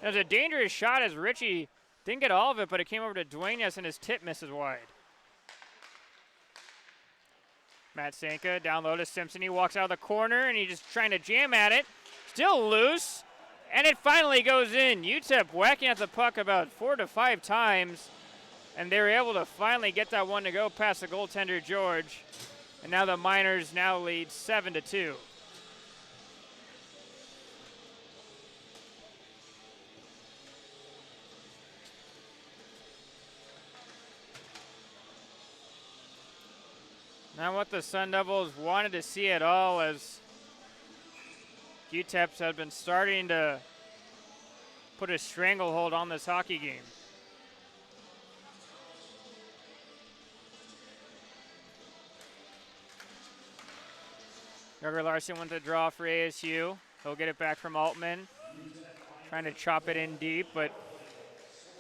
It was a dangerous shot as Richie didn't get all of it, but it came over to Duenas, and his tip misses wide. Matt Sanka down low to Simpson. He walks out of the corner, and he's just trying to jam at it. Still loose, and it finally goes in. UTEP whacking at the puck about 4 to 5 times, and they were able to finally get that one to go past the goaltender, George. And now the Miners now lead 7-2. Now what the Sun Devils wanted to see at all, as UTEPs have been starting to put a stranglehold on this hockey game. Jagger Larson went to draw for ASU. He'll get it back from Altman. Trying to chop it in deep, but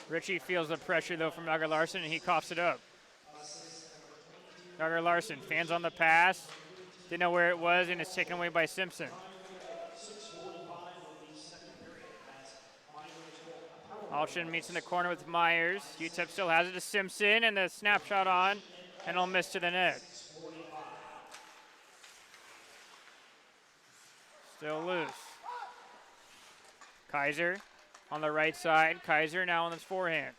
Richie feels the pressure though from Jagger Larson, and he coughs it up. Jagger Larson fans on the pass. Didn't know where it was, and it's taken away by Simpson. Alshin meets in the corner with Myers. UTEP still has it to Simpson, and the snapshot on, and he'll miss to the net. Still loose. Kaiser on the right side. Kaiser now on his forehand.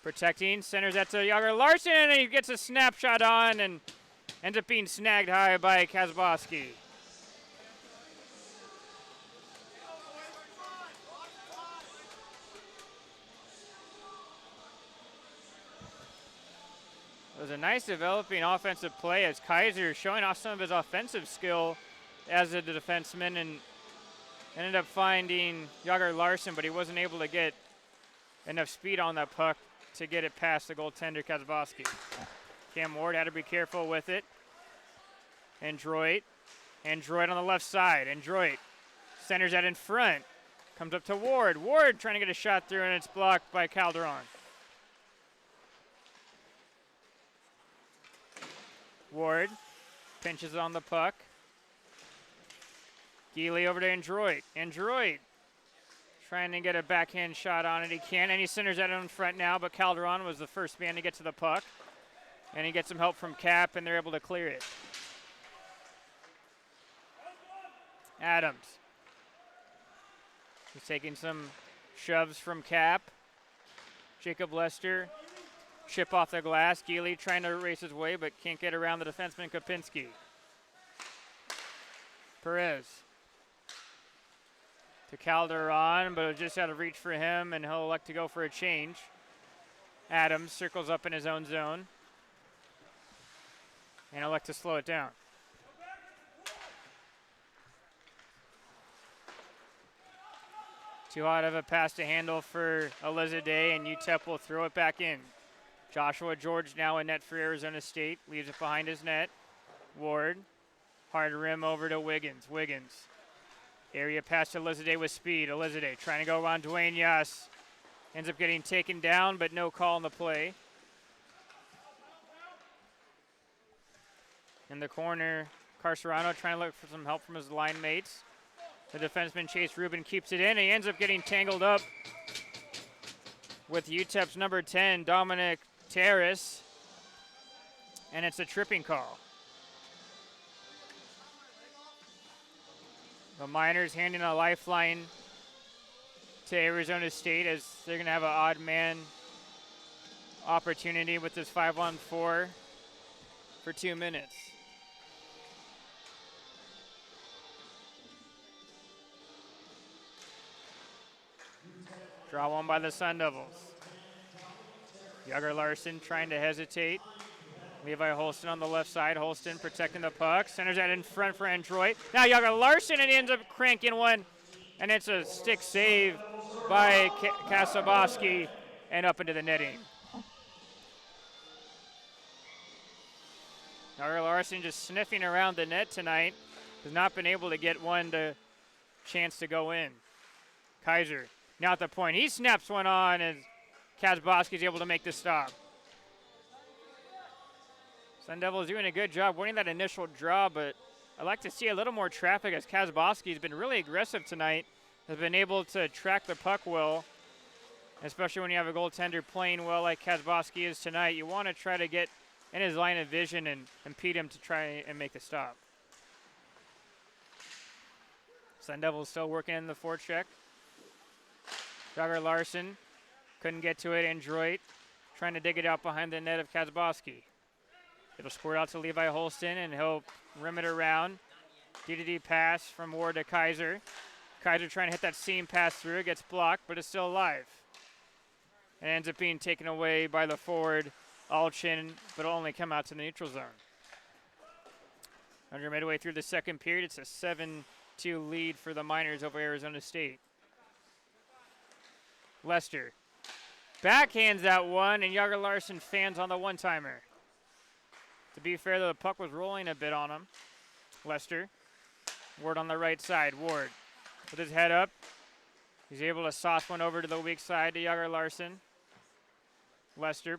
Protecting, centers that to Jagger Larson, and he gets a snapshot on and ends up being snagged high by Kazbowski. It was a nice developing offensive play as Kaiser showing off some of his offensive skill as a defenseman, and ended up finding Jagger Larson, but he wasn't able to get enough speed on that puck to get it past the goaltender, Kazbowski. Cam Ward had to be careful with it. Android on the left side. Android centers that in front. Comes up to Ward. Ward trying to get a shot through, and it's blocked by Calderon. Ward pinches on the puck. Geely over to Android. Android trying to get a backhand shot on it. He can, and he centers that in front now, but Calderon was the first man to get to the puck. And he gets some help from Cap, and they're able to clear it. Adams. He's taking some shoves from Cap. Jacob Lester. Chip off the glass. Geely trying to race his way, but can't get around the defenseman, Kopinski. Perez. To Calderon, but it was just out of reach for him, and he'll elect to go for a change. Adams circles up in his own zone, and elect to slow it down. Too hot of a pass to handle for Elizade, and UTEP will throw it back in. Joshua George now in net for Arizona State, leaves it behind his net. Ward. Hard rim over to Wiggins. Wiggins. Area pass to Elizade with speed. Elizade trying to go around Dwayne Yass. Ends up getting taken down, but no call on the play. In the corner, Carcerano trying to look for some help from his line mates. The defenseman Chase Rubin keeps it in. He ends up getting tangled up with UTEP's number 10, Dominic Terrace. And it's a tripping call. The Miners handing a lifeline to Arizona State as they're going to have an odd man opportunity with this 5-on-4 for 2 minutes. Draw one by the Sun Devils. Yager Larson trying to hesitate. Levi Holston on the left side. Holston protecting the puck. Centers that in front for Android. Now Yager Larson, and he ends up cranking one. And it's a stick save by Kasaboski and up into the netting. Yager Larson just sniffing around the net tonight. Has not been able to get one chance to go in. Kaiser now at the point. He snaps one on, and Kasaboski is able to make the stop. Sun Devils doing a good job winning that initial draw, but I'd like to see a little more traffic as Kasaboski has been really aggressive tonight, has been able to track the puck well, especially when you have a goaltender playing well like Kasaboski is tonight. You want to try to get in his line of vision and impede him to try and make the stop. Sun Devils still working in the forecheck. Yager Larson couldn't get to it. Android trying to dig it out behind the net of Kasaboski. It'll squirt out to Levi Holston, and he'll rim it around. D-to-D pass from Ward to Kaiser. Kaiser trying to hit that seam pass through. It gets blocked, but it's still alive. It ends up being taken away by the forward, Alchin, but it'll only come out to the neutral zone. Under midway through the second period, it's a 7-2 lead for the Miners over Arizona State. Lester backhands that one, and Yager Larson fans on the one-timer. To be fair, the puck was rolling a bit on him. Lester. Ward on the right side. Ward with his head up. He's able to sauce one over to the weak side to Yager Larson. Lester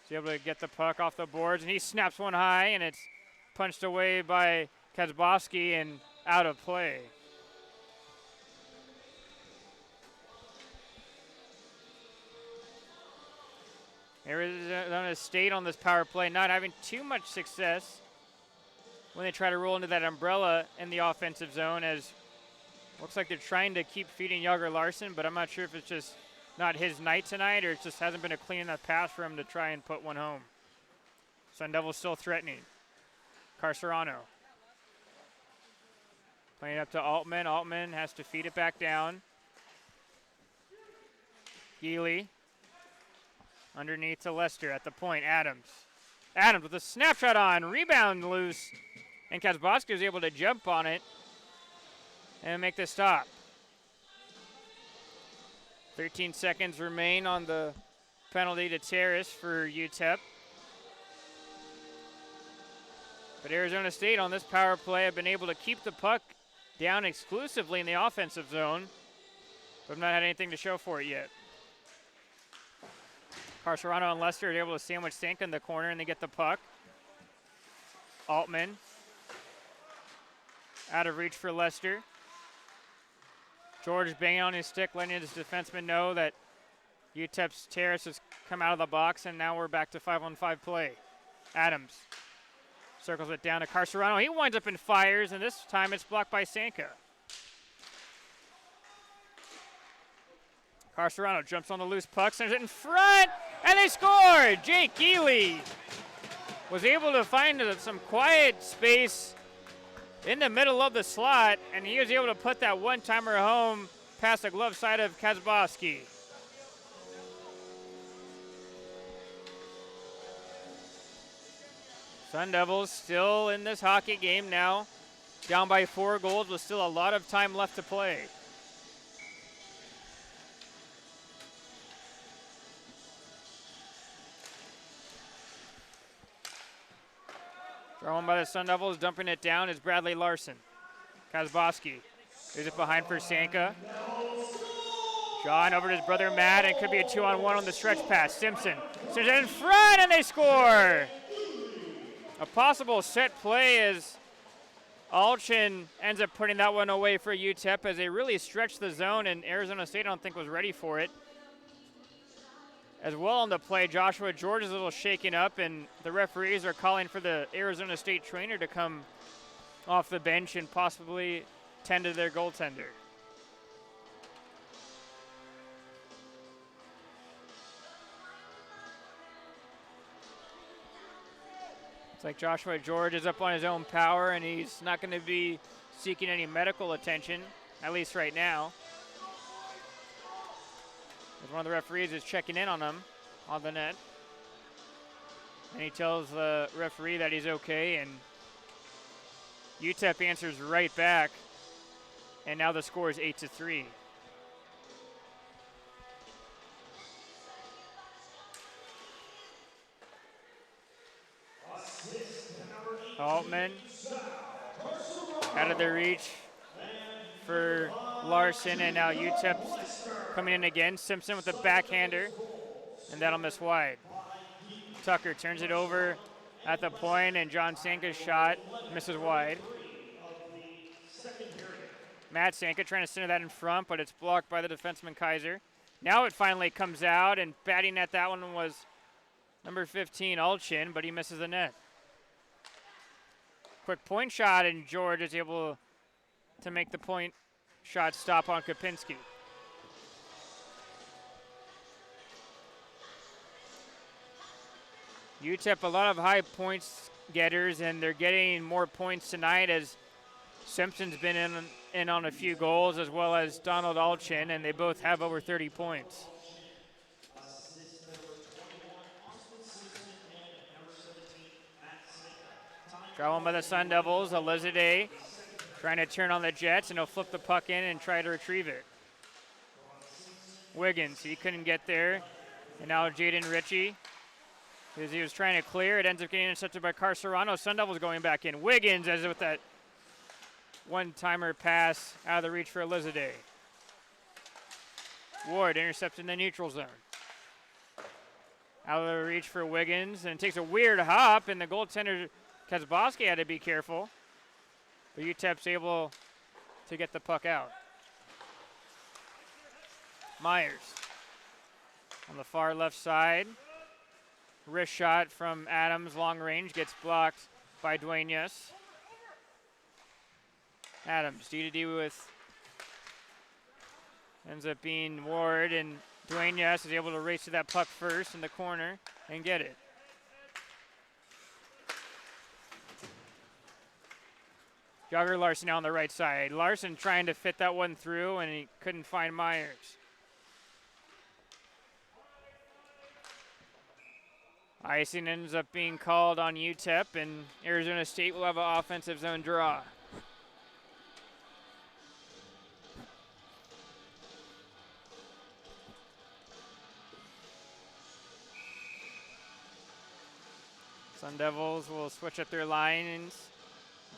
is able to get the puck off the boards, and he snaps one high, and it's punched away by Kasaboski and out of play. Arizona State on this power play not having too much success when they try to roll into that umbrella in the offensive zone, as looks like they're trying to keep feeding Yager Larson, but I'm not sure if it's just not his night tonight or it just hasn't been a clean enough pass for him to try and put one home. Sun Devils still threatening. Carcerano playing up to Altman. Altman has to feed it back down. Geely underneath to Lester at the point. Adams with a snapshot on. Rebound loose. And Kasaboski was able to jump on it and make the stop. 13 seconds remain on the penalty to Terrace for UTEP. But Arizona State on this power play have been able to keep the puck down exclusively in the offensive zone, but have not had anything to show for it yet. Carcerano and Lester are able to sandwich Sanka in the corner, and they get the puck. Altman out of reach for Lester. George banging on his stick, letting his defenseman know that UTEP's Terrace has come out of the box, and now we're back to 5-on-5 play. Adams circles it down to Carcerano. He winds up and fires, and this time it's blocked by Sanka. Carcerano jumps on the loose puck, sends it in front, and they scored! Jake Geely was able to find some quiet space in the middle of the slot, and he was able to put that one-timer home past the glove side of Kasaboski. Sun Devils still in this hockey game now, down by 4 goals with still a lot of time left to play. Thrown by the Sun Devils, dumping it down is Bradley Larson. Kazboski is it behind for Sanka. John over to his brother Matt, and it could be a 2-on-1 on the stretch pass. Simpson sends it in front, and they score! A possible set play as Alchin ends up putting that one away for UTEP as they really stretched the zone, and Arizona State I don't think was ready for it. As well on the play, Joshua George is a little shaken up, and the referees are calling for the Arizona State trainer to come off the bench and possibly tend to their goaltender. It's like Joshua George is up on his own power, and he's not going to be seeking any medical attention, at least right now. As one of the referees is checking in on him on the net. And he tells the referee that he's okay, and UTEP answers right back. And now the score is 8-3. Altman out of the reach for Larson, and now UTEP's coming in again. Simpson with the backhander, and that'll miss wide. Tucker turns it over at the point, and John Sanka's shot misses wide. Matt Sanka trying to center that in front, but it's blocked by the defenseman Kaiser. Now it finally comes out, and batting at that one was number 15, Alchin, but he misses the net. Quick point shot, and George is able to make the point shot stop on Kopinski. UTEP, a lot of high points getters, and they're getting more points tonight as Simpson's been in on a few goals, as well as Donald Alchin, and they both have over 30 points. Drawn by the Sun Devils, Elizade trying to turn on the Jets, and he'll flip the puck in and try to retrieve it. Wiggins, he couldn't get there, and now Jaden Ritchie, as he was trying to clear, it ends up getting intercepted by Carcerano. Sun Devils going back in. Wiggins, as with that one-timer pass out of the reach for Elizade. Ward intercepts in the neutral zone. Out of the reach for Wiggins, and takes a weird hop, and the goaltender Kazboski had to be careful. But UTEP's able to get the puck out. Myers on the far left side. Wrist shot from Adams, long range, gets blocked by Duenas. Adams, D-to-D with, ends up being Ward, and Duenas is able to race to that puck first in the corner and get it. Jogger Larson now on the right side. Larson trying to fit that one through, and he couldn't find Myers. Icing ends up being called on UTEP, and Arizona State will have an offensive zone draw. Sun Devils will switch up their lines.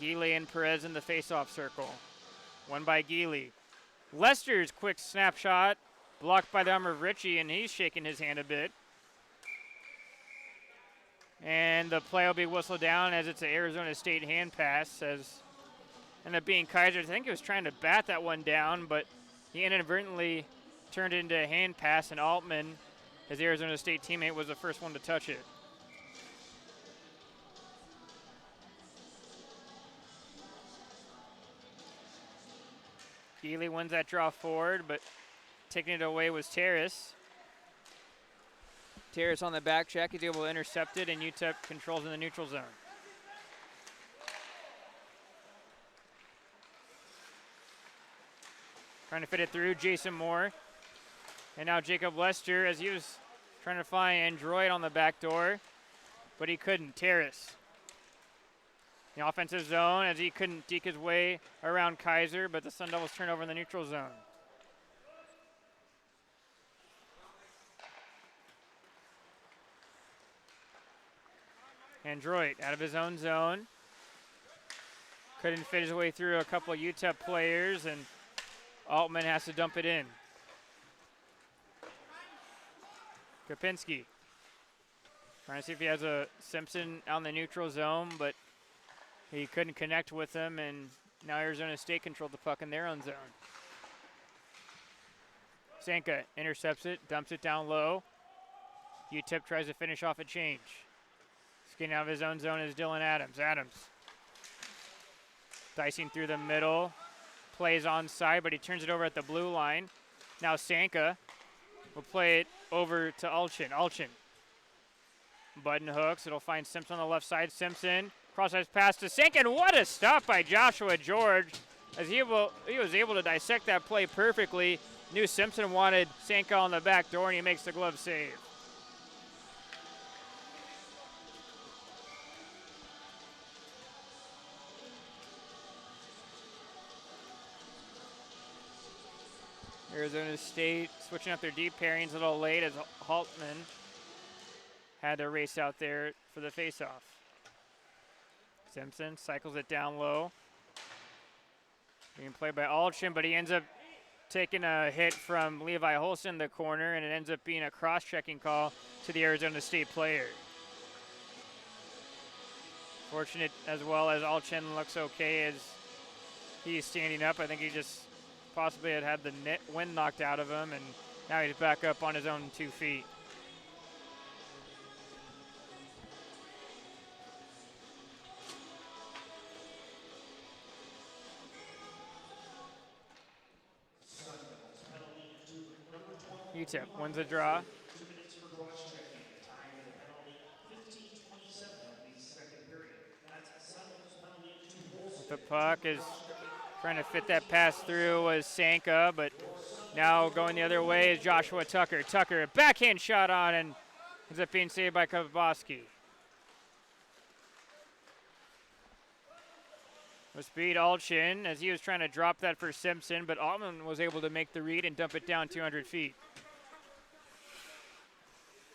Geely and Perez in the face-off circle. One by Geely. Lester's quick snapshot, blocked by the arm of Ritchie, and he's shaking his hand a bit. And the play will be whistled down as it's an Arizona State hand pass, as ended up being Kaiser. I think he was trying to bat that one down, but he inadvertently turned it into a hand pass, and Altman, his Arizona State teammate, was the first one to touch it. Geely wins that draw forward, but taking it away was Terrace. Terrace on the back check, he's able to intercept it, and UTEP controls in the neutral zone. Trying to fit it through, Jason Moore. And now Jacob Lester, as he was trying to find Android on the back door, but he couldn't. Terrace. The offensive zone, as he couldn't deke his way around Kaiser, but the Sun Devils turn over in the neutral zone. Android out of his own zone, couldn't fit his way through a couple of UTEP players, and Altman has to dump it in. Kopinski trying to see if he has a Simpson out in the neutral zone, but he couldn't connect with him, and now Arizona State controlled the puck in their own zone. Sanka intercepts it, dumps it down low. UTEP tries to finish off a change. Getting out of his own zone is Dylan Adams. Adams dicing through the middle, plays onside, but he turns it over at the blue line. Now Sanka will play it over to Alchin. Alchin button hooks. It'll find Simpson on the left side. Simpson cross-ice pass to Sanka, and what a stop by Joshua George, as he was able to dissect that play perfectly. Knew Simpson wanted Sanka on the back door, and he makes the glove save. Arizona State switching up their deep pairings a little late as Haltman had to race out there for the faceoff. Simpson cycles it down low. Being played by Alchin, but he ends up taking a hit from Levi Holston in the corner, and it ends up being a cross-checking call to the Arizona State player. Fortunate as well as Alchin looks okay as he's standing up. I think he just possibly had the wind knocked out of him, and now he's back up on his own 2 feet. UTEP wins the draw. The puck is trying to fit that pass through was Sanka, but now going the other way is Joshua Tucker. Tucker, a backhand shot on, and ends up being saved by Kavaboski. With speed, Alchin, as he was trying to drop that for Simpson, but Altman was able to make the read and dump it down 200 feet.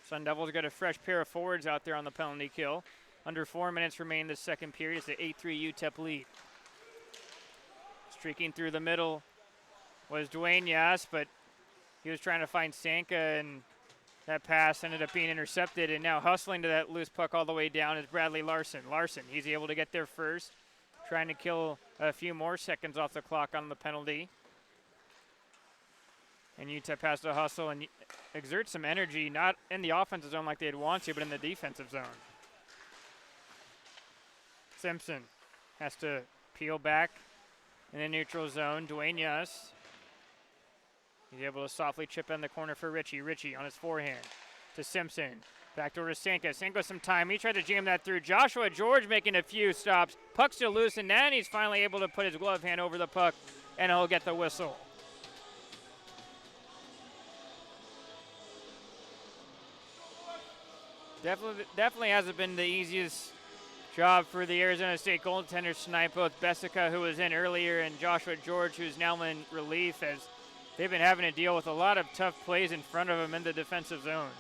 Sun Devils got a fresh pair of forwards out there on the penalty kill. Under 4 minutes remain in the second period. It's an 8-3 UTEP lead. Streaking through the middle was Dwayne Yass, but he was trying to find Sanka, and that pass ended up being intercepted. And now hustling to that loose puck all the way down is Bradley Larson. Larson, he's able to get there first, trying to kill a few more seconds off the clock on the penalty. And UTEP has to hustle and exert some energy, not in the offensive zone like they'd want to, but in the defensive zone. Simpson has to peel back in the neutral zone. Dwayne Yass, he's able to softly chip in the corner for Ritchie. Ritchie on his forehand to Simpson. Back door to Sanka. Sanka some time. He tried to jam that through. Joshua George making a few stops. Puck still loose, and then he's finally able to put his glove hand over the puck, and he'll get the whistle. Definitely hasn't been the easiest job for the Arizona State goaltenders tonight. Both Bessica, who was in earlier, and Joshua George, who's now in relief, as they've been having to deal with a lot of tough plays in front of them in the defensive zone.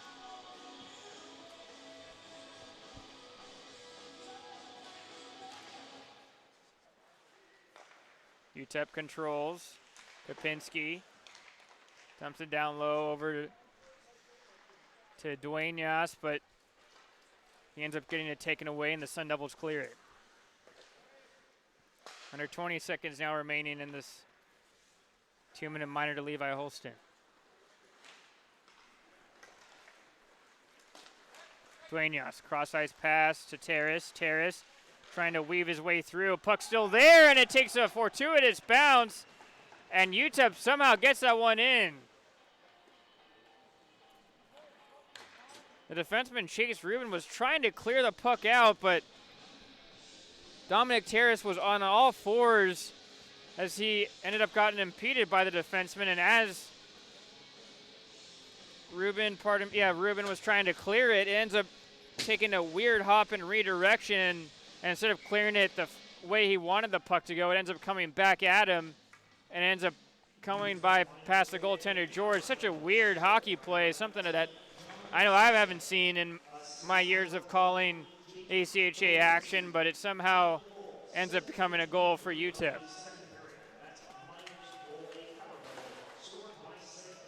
UTEP controls. Kopinski dumps it down low over to Dwayne Yass, but he ends up getting it taken away, and the Sun Devils clear it. Under 20 seconds now remaining in this 2-minute minor to Levi Holston. Dwayne Yass, cross-ice pass to Terrace. Terrace trying to weave his way through. Puck still there, and it takes a fortuitous bounce, and UTEP somehow gets that one in. The defenseman, Chase Rubin, was trying to clear the puck out, but Dominic Terrace was on all fours as he ended up getting impeded by the defenseman. And as Rubin was trying to clear it, it ends up taking a weird hop and redirection. And instead of clearing it the way he wanted the puck to go, it ends up coming back at him and ends up coming by past the goaltender, George. Such a weird hockey play, something that I know I haven't seen in my years of calling ACHA action, but it somehow ends up becoming a goal for UTEP.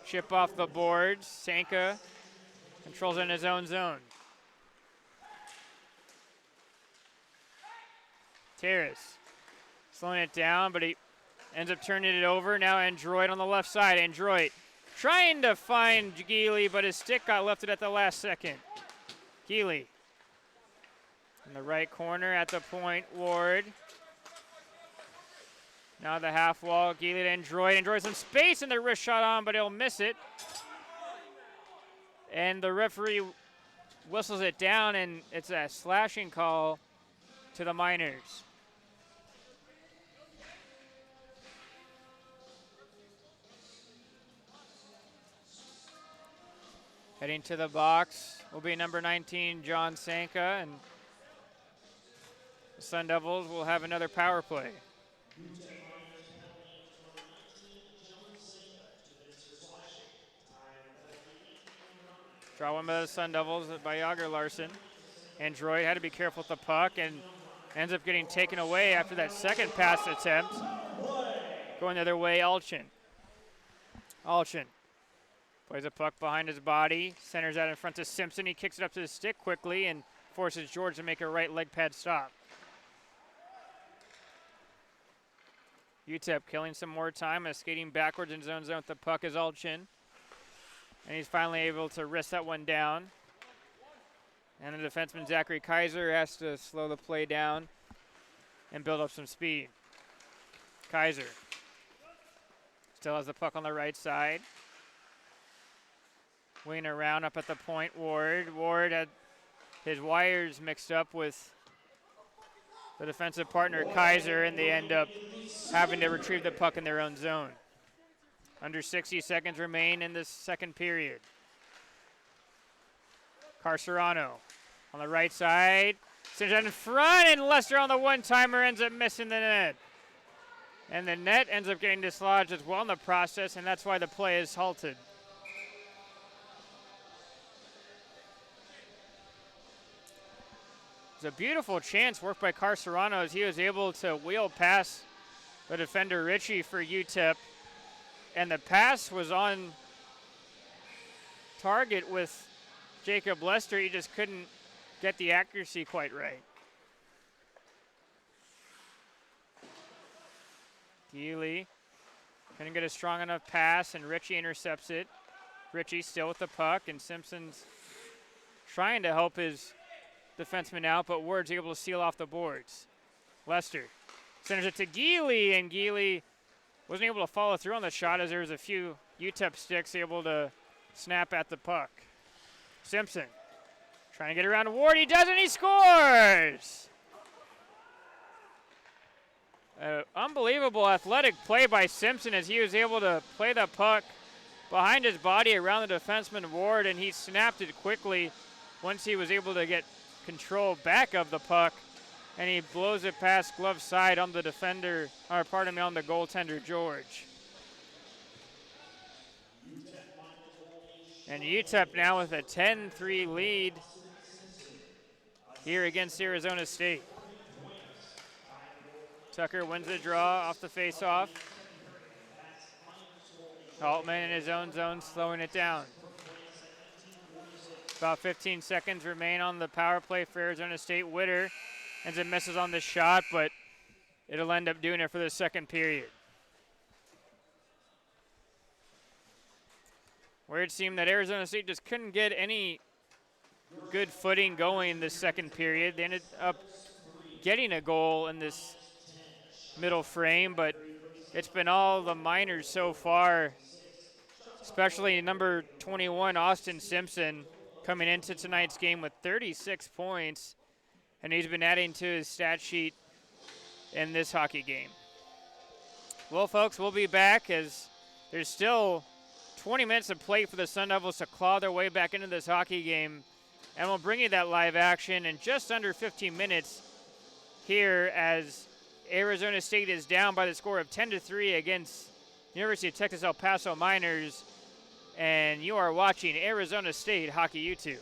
Chip off the boards. Sanka controls in his own zone. Terrace slowing it down, but he ends up turning it over. Now Android on the left side. Android trying to find Geely, but his stick got lifted at the last second. Geely in the right corner at the point. Ward. Now the half wall. Geely to Android. Android some space in the wrist shot on, but he'll miss it. And the referee whistles it down, and it's a slashing call to the Miners. Heading to the box will be number 19, John Sanka, and the Sun Devils will have another power play. Draw one by the Sun Devils by Yager Larson. Android had to be careful with the puck and ends up getting taken away after that second pass attempt. Going the other way, Alchin. Plays a puck behind his body, centers out in front to Simpson. He kicks it up to the stick quickly and forces George to make a right leg pad stop. UTEP killing some more time as skating backwards in zone with the puck is Alchin. And he's finally able to wrist that one down. And the defenseman Zachary Kaiser has to slow the play down and build up some speed. Kaiser still has the puck on the right side. Winging around up at the point, Ward. Ward had his wires mixed up with the defensive partner Kaiser, and they end up having to retrieve the puck in their own zone. Under 60 seconds remain in this second period. Carcerano on the right side. Sends it in front, and Lester on the one-timer ends up missing the net. And the net ends up getting dislodged as well in the process, and that's why the play is halted. It's a beautiful chance worked by Carcerano as he was able to wheel past the defender Ritchie for UTEP. And the pass was on target with Jacob Lester. He just couldn't get the accuracy quite right. Geely couldn't get a strong enough pass, and Ritchie intercepts it. Ritchie still with the puck, and Simpson's trying to help his defenseman out, but Ward's able to seal off the boards. Lester centers it to Geely, and Geely wasn't able to follow through on the shot as there was a few UTEP sticks able to snap at the puck. Simpson trying to get around Ward. He does, and he scores! Unbelievable athletic play by Simpson as he was able to play the puck behind his body around the defenseman Ward, and he snapped it quickly once he was able to get control back of the puck, and he blows it past glove side on the defender, or pardon me, on the goaltender George. And UTEP now with a 10-3 lead here against Arizona State. Tucker wins the draw off the faceoff. Altman in his own zone slowing it down. About 15 seconds remain on the power play for Arizona State. Witter ends up misses on the shot, but it'll end up doing it for the second period. Where it seemed that Arizona State just couldn't get any good footing going this second period. They ended up getting a goal in this middle frame, but it's been all the Miners so far, especially number 21, Austin Simpson, coming into tonight's game with 36 points, and he's been adding to his stat sheet in this hockey game. Well, folks, we'll be back as there's still 20 minutes of play for the Sun Devils to claw their way back into this hockey game, and we'll bring you that live action in just under 15 minutes here as Arizona State is down by the score of 10-3 against University of Texas El Paso Miners, and you are watching Arizona State Hockey YouTube.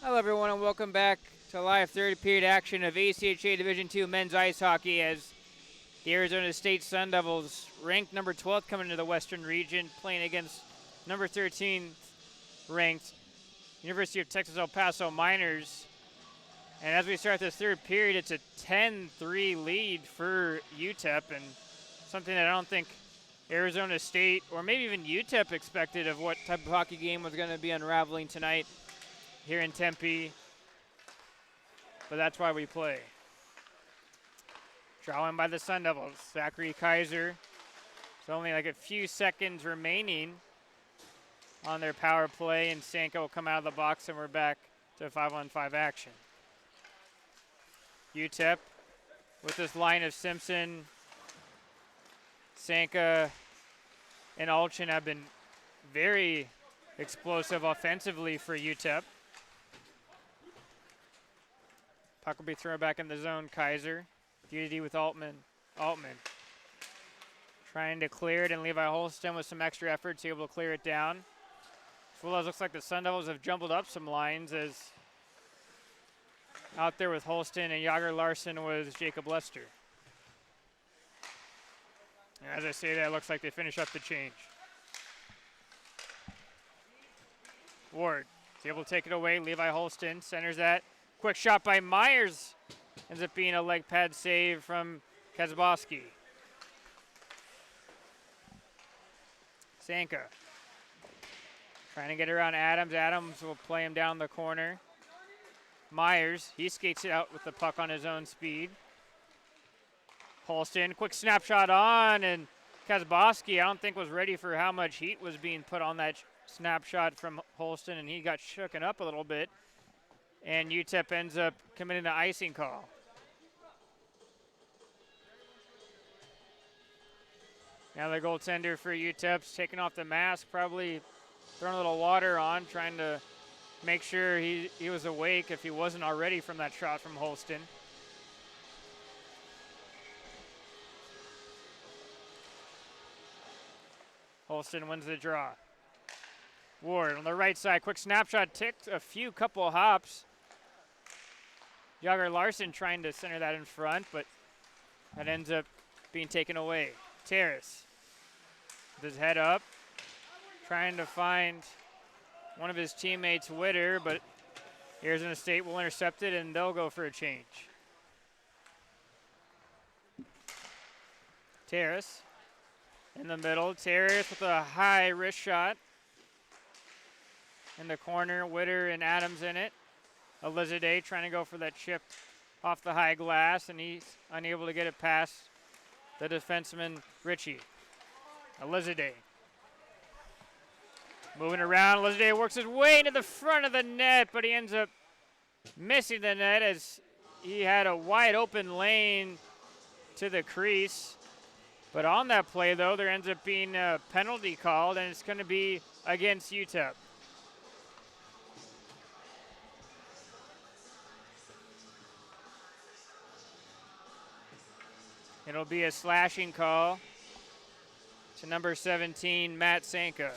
Hello everyone and welcome back to live third period action of ACHA Division II men's ice hockey as the Arizona State Sun Devils, ranked number 12th coming into the Western region, playing against number 13th ranked University of Texas El Paso Miners. And as we start this third period, it's a 10-3 lead for UTEP, and something that I don't think Arizona State or maybe even UTEP expected of what type of hockey game was going to be unraveling tonight here in Tempe. But that's why we play. Drawing by the Sun Devils, Zachary Kaiser. It's only like a few seconds remaining on their power play, and Sanka will come out of the box, and we're back to 5-on-5 action. UTEP with this line of Simpson, Sanka, and Alchin have been very explosive offensively for UTEP. Puck will be thrown back in the zone. Kaiser, DD with Altman. Trying to clear it, and Levi Holston with some extra effort to able to clear it down. Full looks like the Sun Devils have jumbled up some lines as out there with Holston and Jager Larson was Jacob Lester. And as I say that, it looks like they finish up the change. Ward is able to take it away. Levi Holston centers that. Quick shot by Myers. Ends up being a leg pad save from Kazbowski. Sanka trying to get around Adams. Adams will play him down the corner. Myers, he skates it out with the puck on his own speed. Holston, quick snapshot on, and Kazbowski, I don't think was ready for how much heat was being put on that snapshot from Holston, and he got shooken up a little bit. And UTEP ends up committing an icing call. Now the goaltender for UTEP's taking off the mask, probably throwing a little water on, trying to make sure he was awake if he wasn't already from that shot from Holston. Holston wins the draw. Ward on the right side, quick snapshot, ticked a couple hops. Jager Larson trying to center that in front, but that ends up being taken away. Terrace with his head up, trying to find one of his teammates, Witter, but Arizona State will intercept it, and they'll go for a change. Terrace in the middle. Terrace with a high wrist shot. In the corner, Witter and Adams in it. Elizade trying to go for that chip off the high glass, and he's unable to get it past the defenseman, Ritchie. Elizade moving around. Elizade works his way into the front of the net, but he ends up missing the net as he had a wide open lane to the crease. But on that play, though, there ends up being a penalty called, and it's going to be against UTEP. It'll be a slashing call to number 17, Matt Sanka.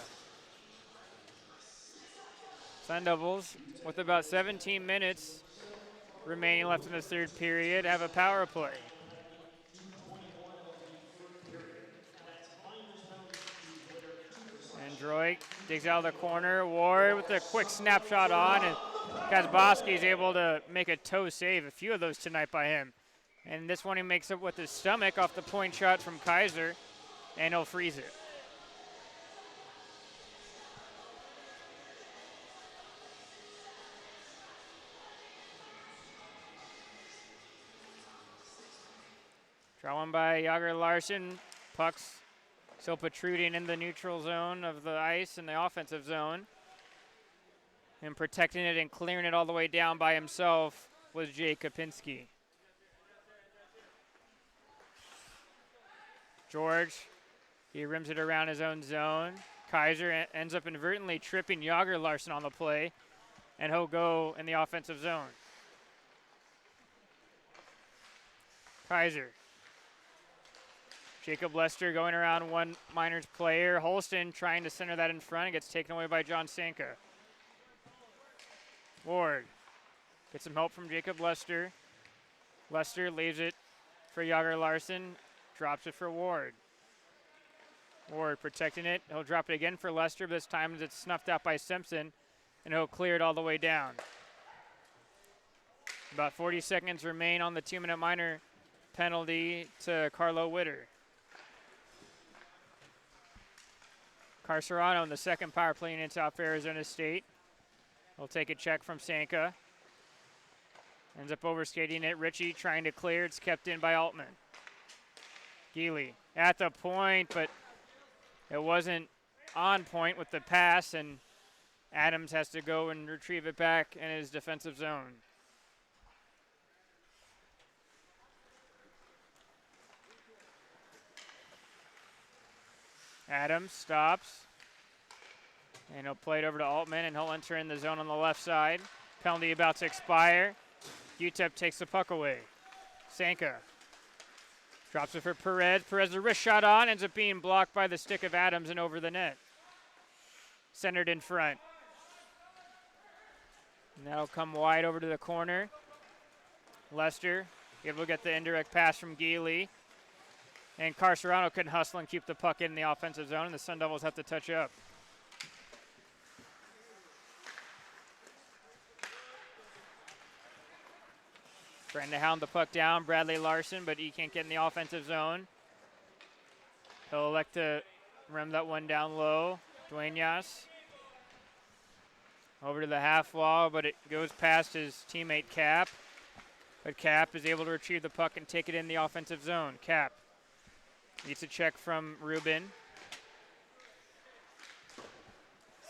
Sun Devils, with about 17 minutes remaining left in the third period, have a power play. And Droik digs out of the corner. Ward with a quick snapshot on, and Kazbowski is able to make a toe save. A few of those tonight by him. And this one he makes up with his stomach off the point shot from Kaiser, and he'll freeze it. Drawn by Jager Larson. Pucks still protruding in the neutral zone of the ice in the offensive zone. And protecting it and clearing it all the way down by himself was Jay Kopinski. George, he rims it around his own zone. Kaiser ends up inadvertently tripping Jager Larson on the play, and he'll go in the offensive zone. Kaiser. Jacob Lester going around one Miners player. Holston trying to center that in front. It gets taken away by John Sanka. Ward Get some help from Jacob Lester. Lester leaves it for Yager Larson. Drops it for Ward. Ward protecting it. He'll drop it again for Lester. This time it's snuffed out by Simpson, and he'll clear it all the way down. About 40 seconds remain on the 2-minute minor penalty to Carlo Witter. Carcerano in the second power play unit off Arizona State. He'll take a check from Sanka. Ends up overskating it. Ritchie trying to clear. It's kept in by Altman. Geely at the point, but it wasn't on point with the pass, and Adams has to go and retrieve it back in his defensive zone. Adams stops, and he'll play it over to Altman, and he'll enter in the zone on the left side. Penalty about to expire. UTEP takes the puck away. Sanka drops it for Perez. Perez, a wrist shot on, ends up being blocked by the stick of Adams and over the net. Centered in front. And that'll come wide over to the corner. Lester able to get the indirect pass from Geely. And Carcerano couldn't hustle and keep the puck in the offensive zone, and the Sun Devils have to touch up. Trying to hound the puck down, Bradley Larson, but he can't get in the offensive zone. He'll elect to rim that one down low. Duenas. Over to the half wall, but it goes past his teammate Cap. But Cap is able to retrieve the puck and take it in the offensive zone. Cap needs a check from Rubin.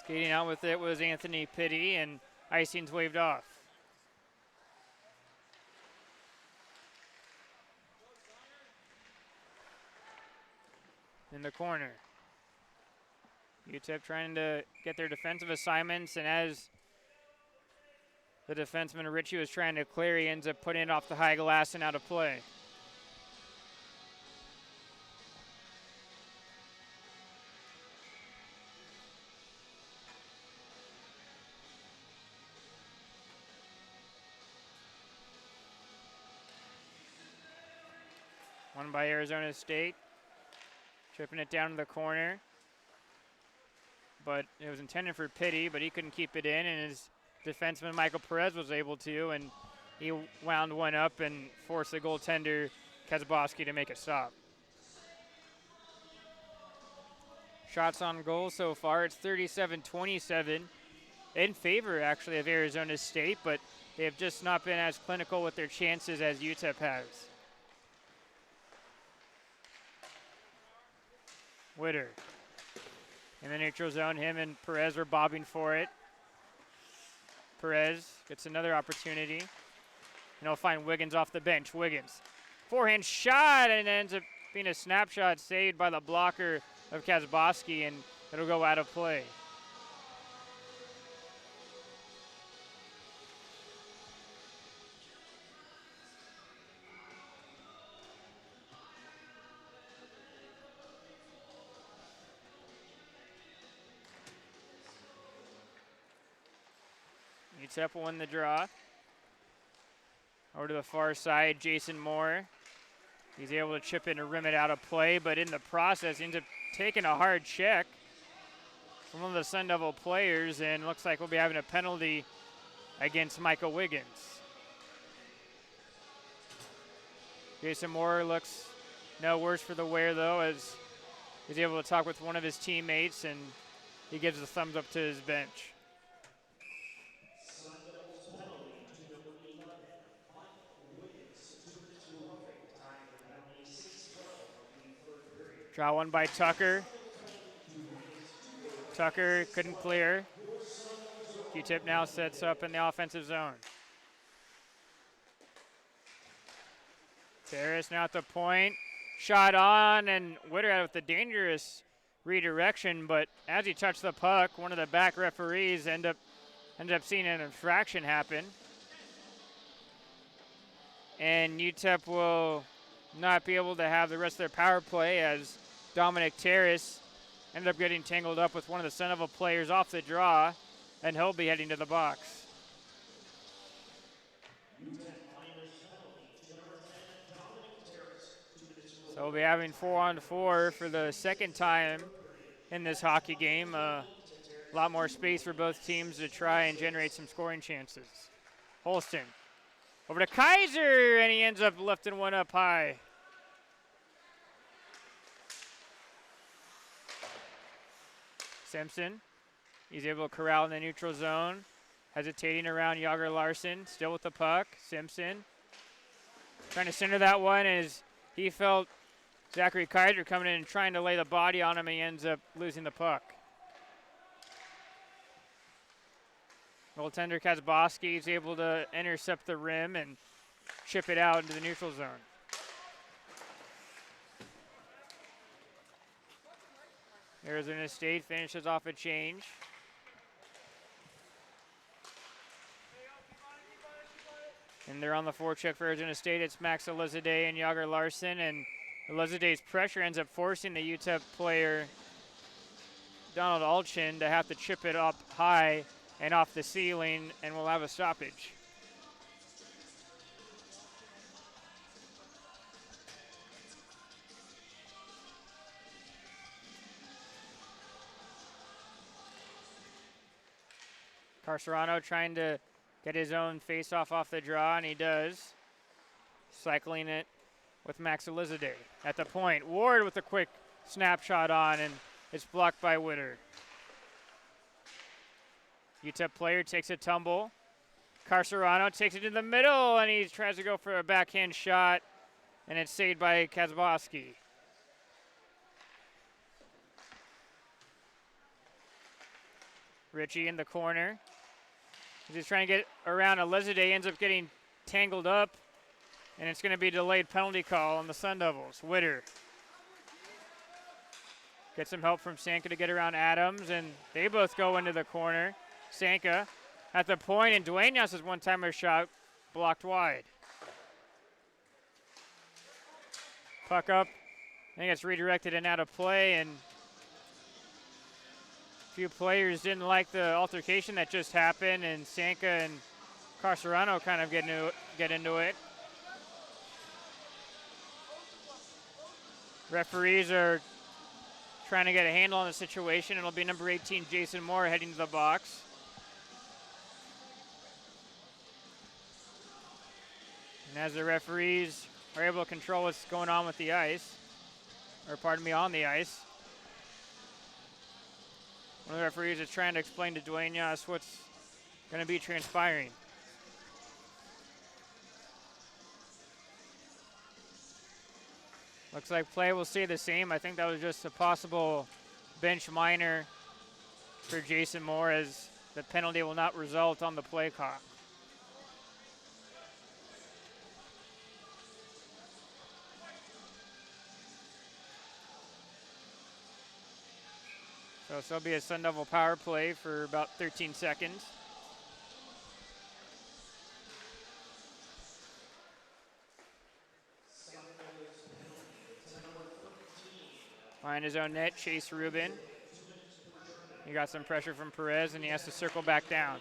Skating out with it was Anthony Pitti, and icing's waved off. In the corner. UTEP trying to get their defensive assignments, and as the defenseman Ritchie was trying to clear, he ends up putting it off the high glass and out of play. Won by Arizona State. Tripping it down to the corner. But it was intended for Pitti, but he couldn't keep it in, and his defenseman Michael Perez was able to, and he wound one up and forced the goaltender Kazabowski to make a stop. Shots on goal so far, it's 37-27 in favor, actually, of Arizona State, but they have just not been as clinical with their chances as UTEP has. Witter in the neutral zone. Him and Perez were bobbing for it. Perez gets another opportunity. And he'll find Wiggins off the bench. Wiggins. Forehand shot, and it ends up being a snapshot saved by the blocker of Kazbowski, and it'll go out of play. UTEP will win the draw. Over to the far side, Jason Moore. He's able to chip in and rim it out of play, but in the process, he ends up taking a hard check from one of the Sun Devil players, and looks like we'll be having a penalty against Michael Wiggins. Jason Moore looks no worse for the wear, though, as he's able to talk with one of his teammates, and he gives a thumbs up to his bench. Draw one by Tucker. Tucker couldn't clear. UTEP now sets up in the offensive zone. Terrace now at the point. Shot on, and Witter out with the dangerous redirection, but as he touched the puck, one of the back referees ended up seeing an infraction happen. And UTEP will not be able to have the rest of their power play, as Dominic Terrace ended up getting tangled up with one of the Sun Devil players off the draw, and he'll be heading to the box. So we'll be having 4-on-4 for the second time in this hockey game. A lot more space for both teams to try and generate some scoring chances. Holston over to Kaiser, and he ends up lifting one up high. Simpson, he's able to corral in the neutral zone. Hesitating around Yager Larson, still with the puck. Simpson trying to center that one as he felt Zachary Kaiser coming in and trying to lay the body on him, and he ends up losing the puck. Goaltender Kazboski is able to intercept the rim and chip it out into the neutral zone. Arizona State finishes off a change. And they're on the forecheck for Arizona State. It's Max Elizadeh and Yager Larson, and Elizadeh's pressure ends up forcing the UTEP player, Donald Alchin, to have to chip it up high and off the ceiling, and we'll have a stoppage. Carcerano trying to get his own face-off off the draw, and he does. Cycling it with Max Elizadeh. At the point, Ward with a quick snapshot on, and it's blocked by Witter. UTEP player takes a tumble. Carcerano takes it in the middle, and he tries to go for a backhand shot, and it's saved by Kazboski. Ritchie in the corner. He's trying to get around Elizadeh, ends up getting tangled up, and it's going to be a delayed penalty call on the Sun Devils. Witter gets some help from Sanka to get around Adams, and they both go into the corner. Sanka at the point, and Duenas' one-timer shot blocked wide. Puck up. I think it's redirected and out of play, and a few players didn't like the altercation that just happened, and Sanka and Carcerano kind of get into it. Referees are trying to get a handle on the situation. It'll be number 18, Jason Moore, heading to the box. And as the referees are able to control what's going on with the ice, or pardon me, on the ice, one of the referees is trying to explain to Duenas what's going to be transpiring. Looks like play will stay the same. I think that was just a possible bench minor for Jason Moore, as the penalty will not result on the play clock. So this will be a Sun Devil power play for about 13 seconds. Behind his own net, Chase Rubin. He got some pressure from Perez, and he has to circle back down.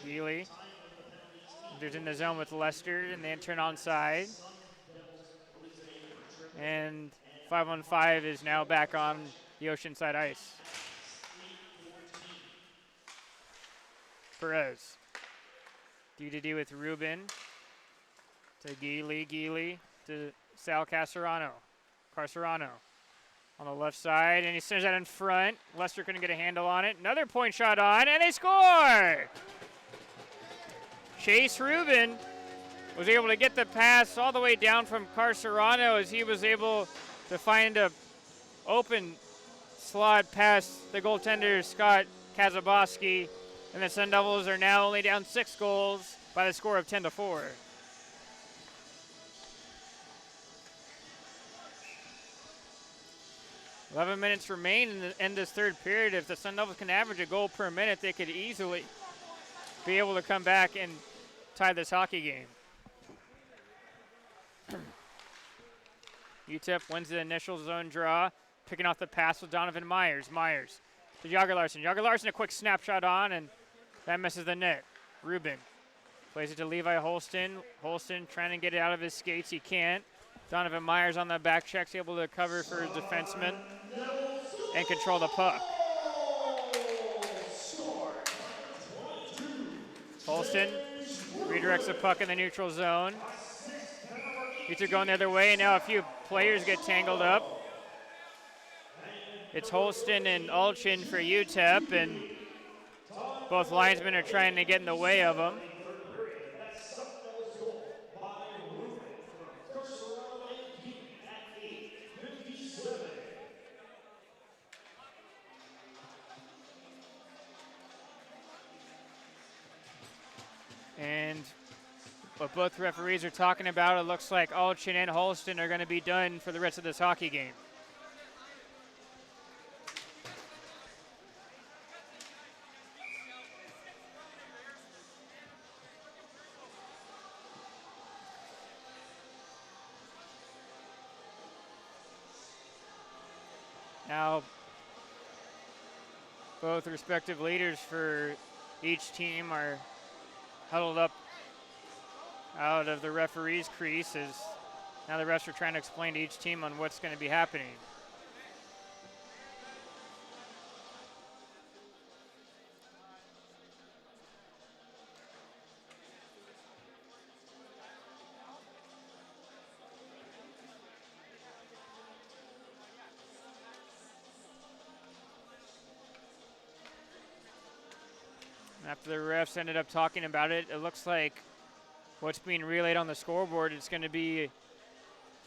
Geely enters in the zone with Lester, and they turn onside. And 5-on-5 is now back on the Oceanside ice. Perez. D-to-D with Rubin. To Geely to Sal Carcerano. On the left side, and he sends that in front. Lester couldn't get a handle on it. Another point shot on, and they score! Chase Rubin was able to get the pass all the way down from Carcerano, as he was able to find a open slot past the goaltender, Scott Kazboski, and the Sun Devils are now only down 6 goals by the score of 10-4. "11 minutes remain in this third period. If the Sun Devils can average a goal per minute, they could easily be able to come back and tie this hockey game." UTEP wins the initial zone draw, picking off the pass with Donovan Myers. Myers to Yager Larson. Yager Larson, a quick snapshot on, and that misses the net. Rubin Plays it to Levi Holston. Holston trying to get it out of his skates. He can't. Donovan Myers on the back check's able to cover for his defenseman and control the puck. Holston redirects the puck in the neutral zone. These are going the other way, and now a few players get tangled up. It's Holston and Alchin for UTEP, and both linesmen are trying to get in the way of them. And what both referees are talking about, it looks like Alchin and Holston are going to be done for the rest of this hockey game. Now, both respective leaders for each team are huddled up out of the referee's crease as now the refs are trying to explain to each team on what's going to be happening. After the refs ended up talking about it, it looks like what's being relayed on the scoreboard is going to be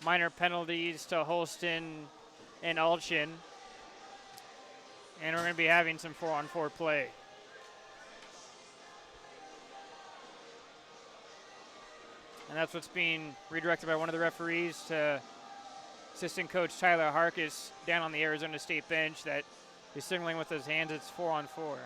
minor penalties to Holston and Alchin. And we're going to be having some 4-on-4 play. And that's what's being redirected by one of the referees to assistant coach Tyler Harkis down on the Arizona State bench that is signaling with his hands it's 4-on-4.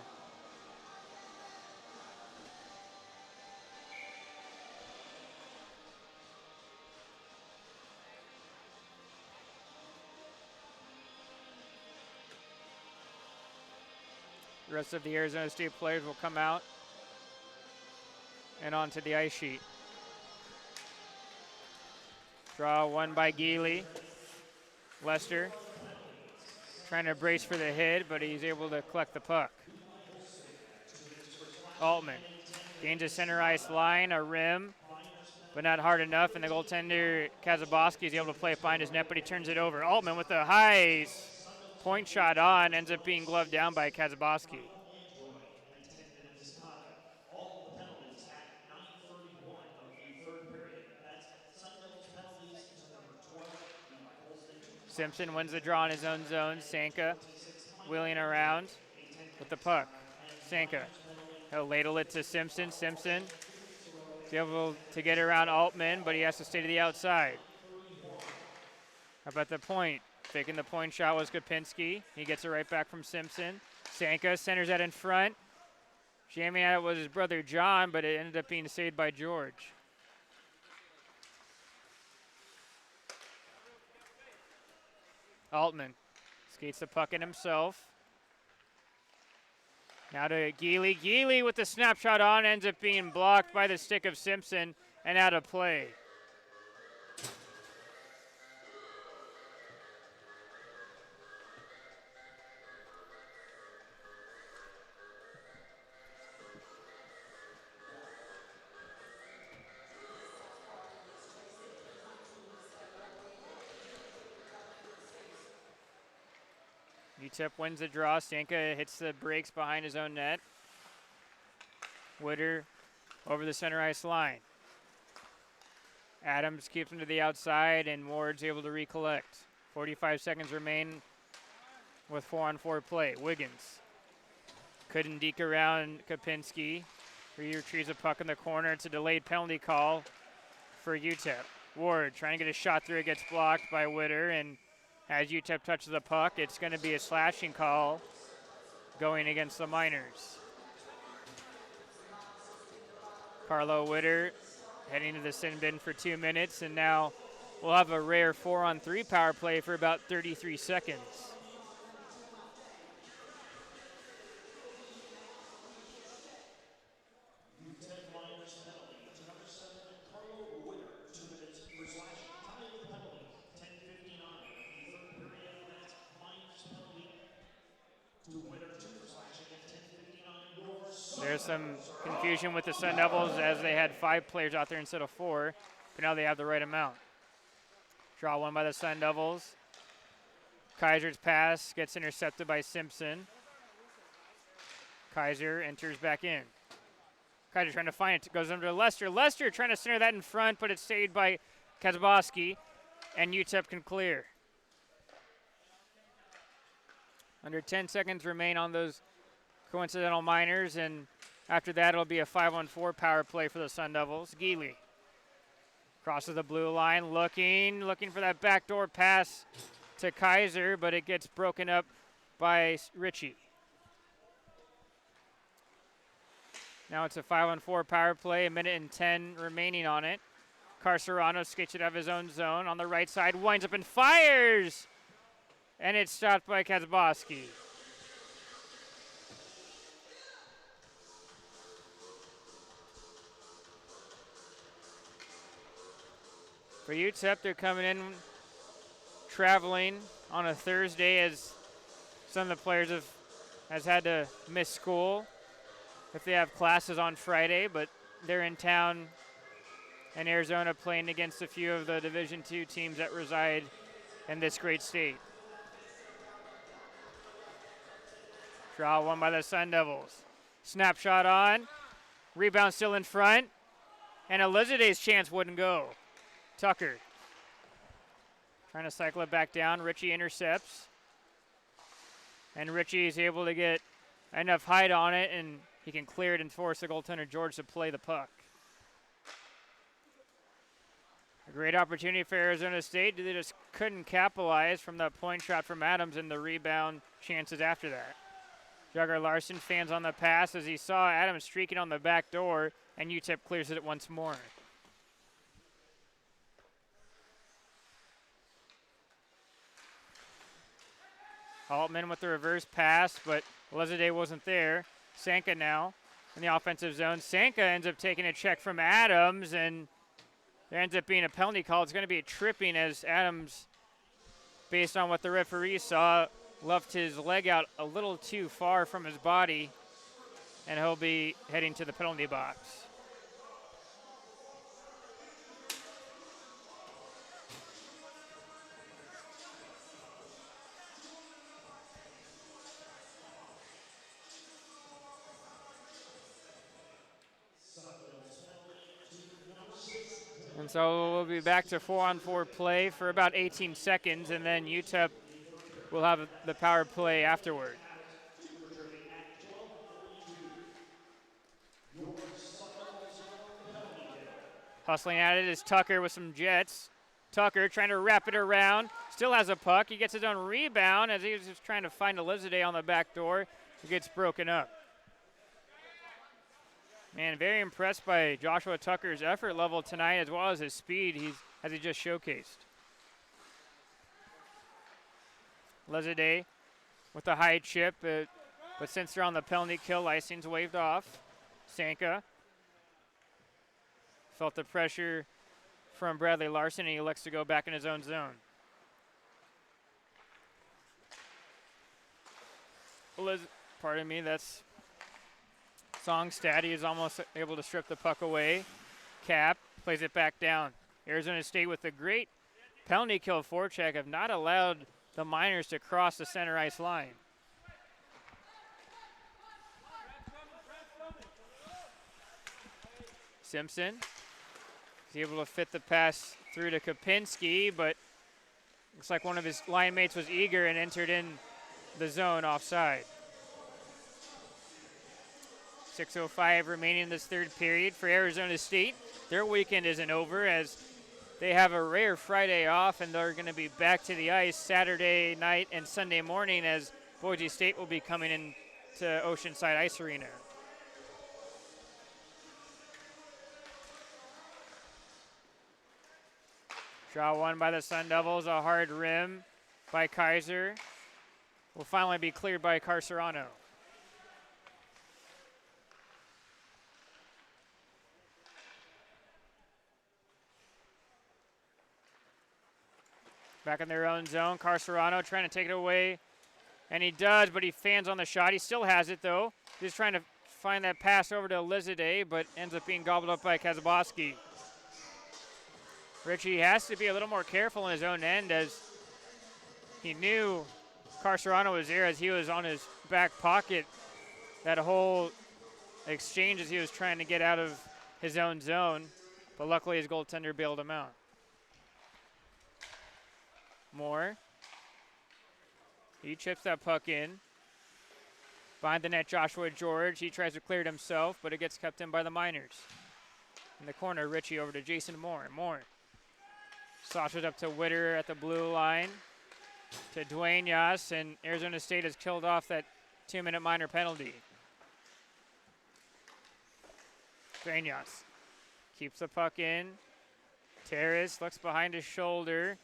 The rest of the Arizona State players will come out and onto the ice sheet. Draw one by Geely. Lester trying to brace for the hit, but he's able to collect the puck. Altman gains a center ice line, a rim, but not hard enough, and the goaltender Kazaboski is able to play it behind his net, but he turns it over. Altman with a high point shot on, ends up being gloved down by Kazaboski. Simpson wins the draw in his own zone. Sanka wheeling around with the puck. Sanka, he'll ladle it to Simpson. Simpson is able to get around Altman, but he has to stay to the outside. How about the point? Faking the point shot was Kopinski. He gets it right back from Simpson. Sanka centers that in front. Jamming at it was his brother John, but it ended up being saved by George. Altman skates the puck in himself. Now to Geely. Geely with the snapshot on ends up being blocked by the stick of Simpson and out of play. UTEP wins the draw. Stanka hits the brakes behind his own net. Witter over the center ice line. Adams keeps him to the outside, and Ward's able to recollect. 45 seconds remain with 4-on-4 play. Wiggins couldn't deke around Kopinski. He retrieves a puck in the corner. It's a delayed penalty call for UTEP. Ward trying to get a shot through. It gets blocked by Witter, and as UTEP touches the puck, it's going to be a slashing call going against the Miners. Carlo Witter heading to the sin bin for 2 minutes, and now we'll have a rare 4-on-3 power play for about 33 seconds. There's some confusion with the Sun Devils as they had 5 players out there instead of 4, but now they have the right amount. Draw one by the Sun Devils. Kaiser's pass gets intercepted by Simpson. Kaiser enters back in. Kaiser trying to find it, goes under to Lester. Lester trying to center that in front, but it's saved by Kazabowski, and UTEP can clear. Under 10 seconds remain on those coincidental minors, and after that it'll be a 5-on-4 power play for the Sun Devils. Geely crosses the blue line, looking for that backdoor pass to Kaiser, but it gets broken up by Ritchie. Now it's a 5-on-4 power play, 1:10 remaining on it. Carcerano skates it out of his own zone on the right side, winds up and fires! And it's stopped by Kazabowski. For UTEP, they're coming in traveling on a Thursday as some of the players has had to miss school if they have classes on Friday, but they're in town in Arizona playing against a few of the Division II teams that reside in this great state. Draw one by the Sun Devils. Snapshot on. Rebound still in front. And Elizade's chance wouldn't go. Tucker trying to cycle it back down. Ritchie intercepts. And Ritchie is able to get enough height on it, and he can clear it and force the goaltender George to play the puck. A great opportunity for Arizona State. They just couldn't capitalize from that point shot from Adams and the rebound chances after that. Jugger Larson fans on the pass as he saw Adams streaking on the back door, and UTEP clears it once more. Altman with the reverse pass, but Elizade wasn't there. Sanka now in the offensive zone. Sanka ends up taking a check from Adams, and there ends up being a penalty call. It's going to be a tripping as Adams, based on what the referee saw, left his leg out a little too far from his body, and he'll be heading to the penalty box. And so we'll be back to 4-on-4 play for about 18 seconds, and then UTEP will have the power play afterward. Hustling at it is Tucker with some jets. Tucker trying to wrap it around. Still has a puck. He gets his own rebound as he was just trying to find Elizade on the back door. It gets broken up. Man, very impressed by Joshua Tucker's effort level tonight as well as his speed as he just showcased. Elizade with the high chip, but since they're on the penalty kill, icing's waved off. Sanka felt the pressure from Bradley Larson, and he elects to go back in his own zone. Pardon me, that's Songstad. He is almost able to strip the puck away. Cap plays it back down. Arizona State with a great penalty kill forecheck have not allowed the Miners to cross the center ice line. Simpson is able to fit the pass through to Kopinski, but looks like one of his line mates was eager and entered in the zone offside. 6:05 remaining in this third period for Arizona State. Their weekend isn't over as they have a rare Friday off, and they're going to be back to the ice Saturday night and Sunday morning as Boise State will be coming in to Oceanside Ice Arena. Draw one by the Sun Devils, a hard rim by Kaiser. Will finally be cleared by Carcerano. Back in their own zone, Carcerano trying to take it away, and he does, but he fans on the shot. He still has it, though. He's trying to find that pass over to Elizade, but ends up being gobbled up by Kazaboski. Richie has to be a little more careful in his own end, as he knew Carcerano was there as he was on his back pocket that whole exchange as he was trying to get out of his own zone, but luckily his goaltender bailed him out. Moore. He chips that puck in. Behind the net, Joshua George. He tries to clear it himself, but it gets kept in by the Miners. In the corner, Richie over to Jason Moore. Moore saucers up to Witter at the blue line. To Dwayne Yass, and Arizona State has killed off that 2-minute minor penalty. Dwayne Yass keeps the puck in. Terrace looks behind his shoulder.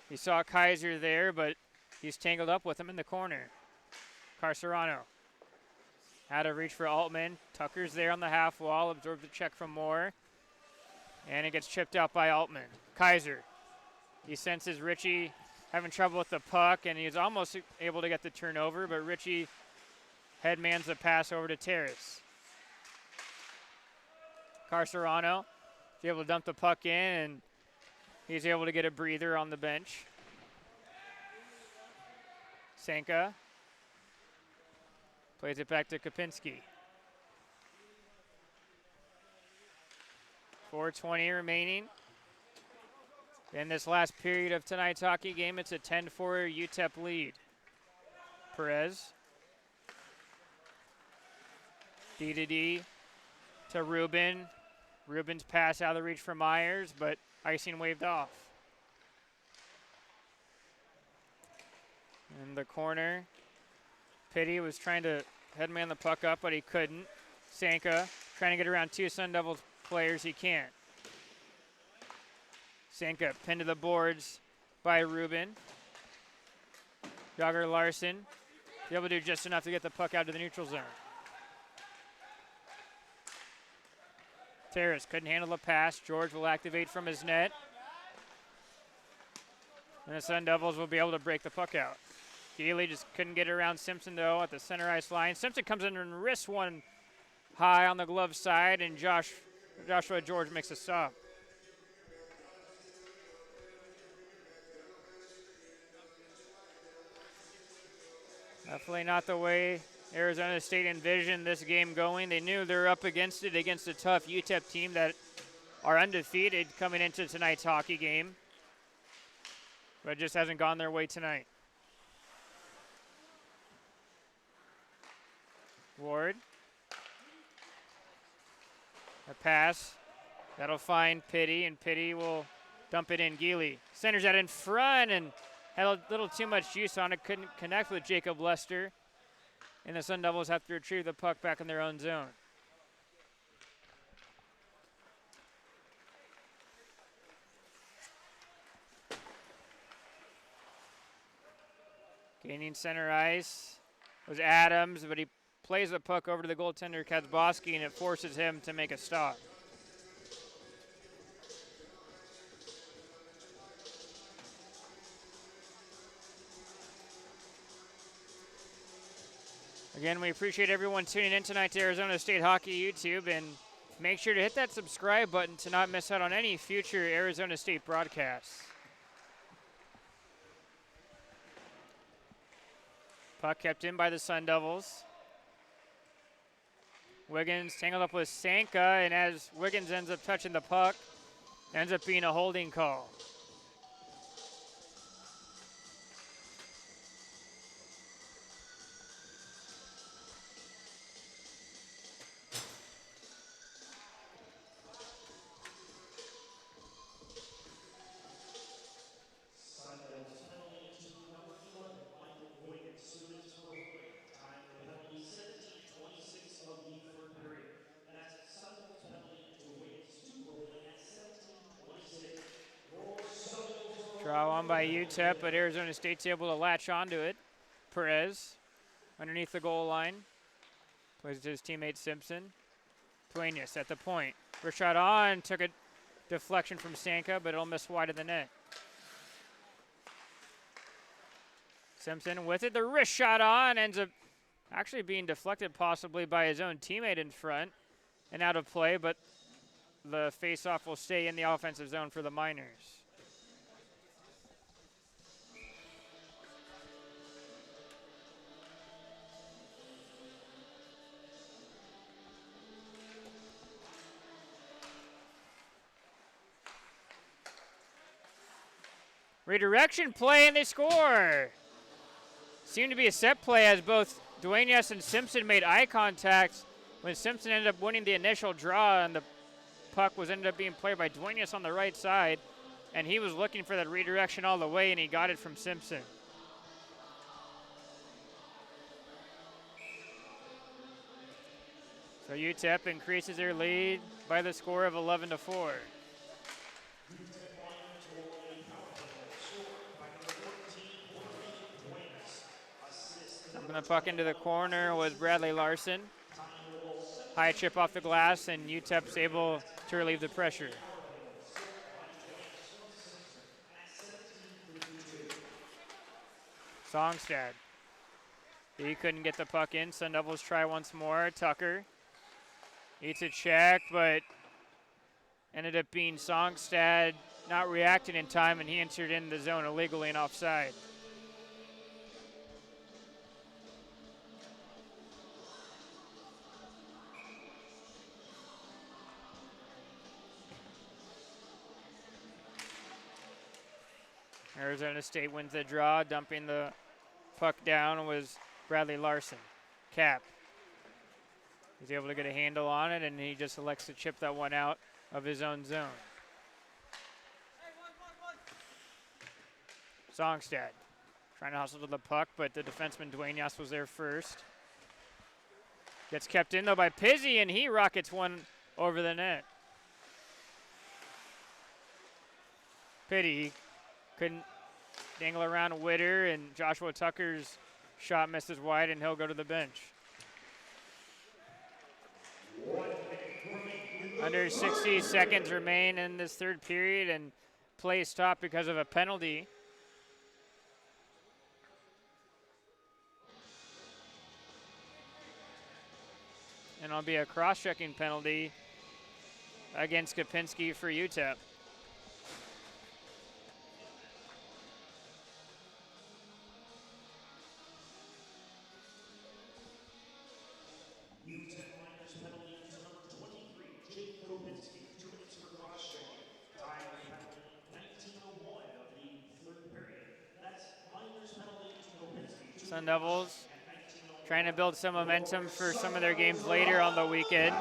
He saw Kaiser there, but he's tangled up with him in the corner. Carcerano out of reach for Altman. Tucker's there on the half wall, absorbs the check from Moore. And it gets chipped out by Altman. Kaiser, he senses Richie having trouble with the puck, and he's almost able to get the turnover, but Richie headmans the pass over to Terrace. Carcerano is able to dump the puck in, and he's able to get a breather on the bench. Senka plays it back to Kopinski. 4:20 remaining. In this last period of tonight's hockey game, it's a 10-4 UTEP lead. Perez. D to Rubin. Rubin's pass out of the reach for Myers, but icing waved off. In the corner, Pitti was trying to headman the puck up, but he couldn't. Sanka trying to get around two Sun Devils players, he can't. Sanka pinned to the boards by Rubin. Jogger Larson able to do just enough to get the puck out to the neutral zone. Terrace couldn't handle the pass. George will activate from his net. And the Sun Devils will be able to break the puck out. Geely just couldn't get it around Simpson, though, at the center ice line. Simpson comes in and wrists one high on the glove side, and Joshua George makes a stop. Definitely not the way Arizona State envisioned this game going. They knew they were up against it against a tough UTEP team that are undefeated coming into tonight's hockey game. But it just hasn't gone their way tonight. Ward. A pass. That'll find Pitti, and Pitti will dump it in. Geely centers that in front and had a little too much juice on it. Couldn't connect with Jacob Lester. And the Sun Devils have to retrieve the puck back in their own zone. Gaining center ice was Adams, but he plays the puck over to the goaltender Kazboski, and it forces him to make a stop. Again, we appreciate everyone tuning in tonight to Arizona State Hockey YouTube, and make sure to hit that subscribe button to not miss out on any future Arizona State broadcasts. Puck kept in by the Sun Devils. Wiggins tangled up with Sanka, and as Wiggins ends up touching the puck, ends up being a holding call. Draw on by UTEP, but Arizona State's able to latch onto it. Perez underneath the goal line. Plays to his teammate Simpson. Duenas at the point. First shot on, took a deflection from Sanka, but it'll miss wide of the net. Simpson with it, the wrist shot on, ends up Actually being deflected possibly by his own teammate in front and out of play, but the face-off will stay in the offensive zone for the Miners. Redirection play, and they score. Seemed to be a set play as both Duenas and Simpson made eye contact when Simpson ended up winning the initial draw, and the puck ended up being played by Duenas on the right side, and he was looking for that redirection all the way, and he got it from Simpson. So UTEP increases their lead by the score of 11-4. Dumping the puck into the corner was Bradley Larson. High chip off the glass, and UTEP's able to relieve the pressure. Songstad. He couldn't get the puck in. Sun Devils try once more. Tucker eats a check, but ended up being Songstad not reacting in time, and he entered in the zone illegally and offside. Arizona State wins the draw. Dumping the puck down was Bradley Larson. Cap. He's able to get a handle on it, and he just elects to chip that one out of his own zone. Songstad trying to hustle to the puck, but the defenseman Duenas was there first. Gets kept in, though, by Pizzi, and he rockets one over the net. Pity. Couldn't dangle around Witter, and Joshua Tucker's shot misses wide, and he'll go to the bench. Under 60 seconds remain in this third period, and play stopped because of a penalty. And it'll be a cross-checking penalty against Kapinski for UTEP. Sun Devils trying to build some momentum for some of their games later on the weekend.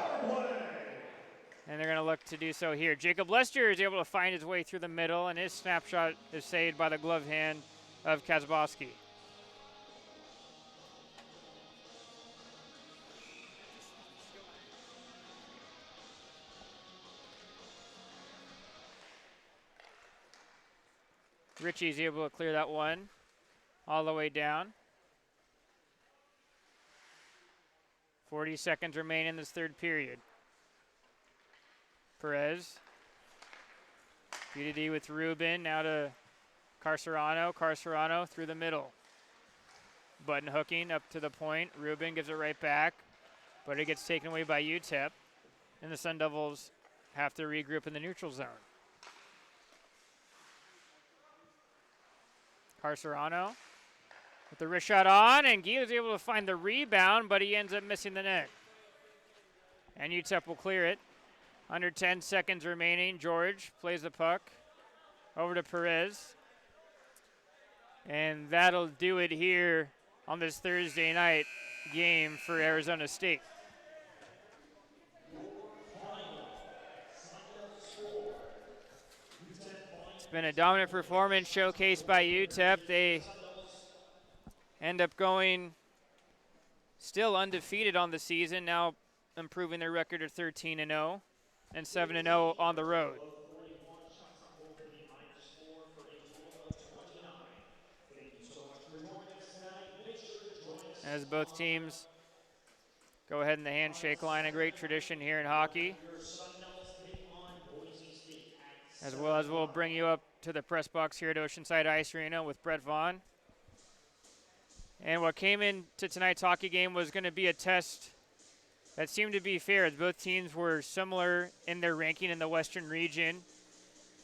And they're going to look to do so here. Jacob Lester is able to find his way through the middle, and his snapshot is saved by the glove hand of Kazbowski. Ritchie's able to clear that one all the way down. 40 seconds remain in this third period. Perez. B2D with Rubin. Now to Carcerano. Carcerano through the middle. Button hooking up to the point. Rubin gives it right back, but it gets taken away by UTEP. And the Sun Devils have to regroup in the neutral zone. Carcerano with the wrist shot on, and Guy is able to find the rebound, but he ends up missing the net. And UTEP will clear it. Under 10 seconds remaining. George plays the puck over to Perez. And that'll do it here on this Thursday night game for Arizona State. It's been a dominant performance showcased by UTEP. They end up going still undefeated on the season, now improving their record to 13-0 and 7-0 on the road. As both teams go ahead in the handshake line, a great tradition here in hockey. As well as we'll bring you up to the press box here at Oceanside Ice Arena with Brett Vaughn. And what came into tonight's hockey game was going to be a test that seemed to be fair, as both teams were similar in their ranking in the Western region.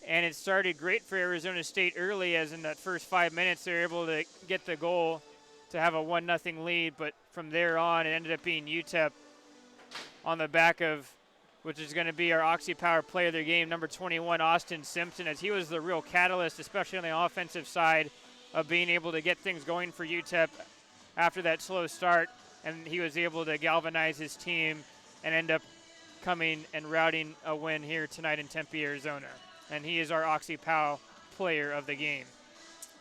And it started great for Arizona State early, as in that first 5 minutes they were able to get the goal to have a 1-0 lead. But from there on, it ended up being UTEP on the back of, which is going to be our Oxy Power player of the game, number 21, Austin Simpson, as he was the real catalyst, especially on the offensive side, of being able to get things going for UTEP after that slow start. And he was able to galvanize his team and end up coming and routing a win here tonight in Tempe, Arizona. And he is our Oxy Power player of the game.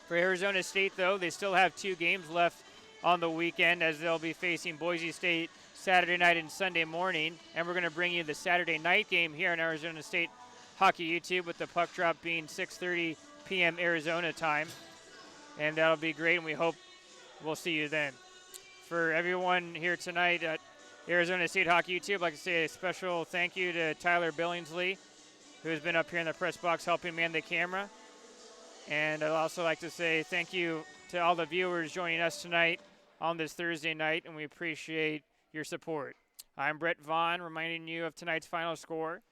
For Arizona State, though, they still have 2 games left on the weekend, as they'll be facing Boise State Saturday night and Sunday morning. And we're going to bring you the Saturday night game here on Arizona State Hockey YouTube, with the puck drop being 6:30 p.m. Arizona time. And that'll be great, and we hope we'll see you then. For everyone here tonight at Arizona State Hockey YouTube, I'd like to say a special thank you to Tyler Billingsley, who has been up here in the press box helping man the camera. And I'd also like to say thank you to all the viewers joining us tonight on this Thursday night, and we appreciate your support. I'm Brett Vaughn, reminding you of tonight's final score,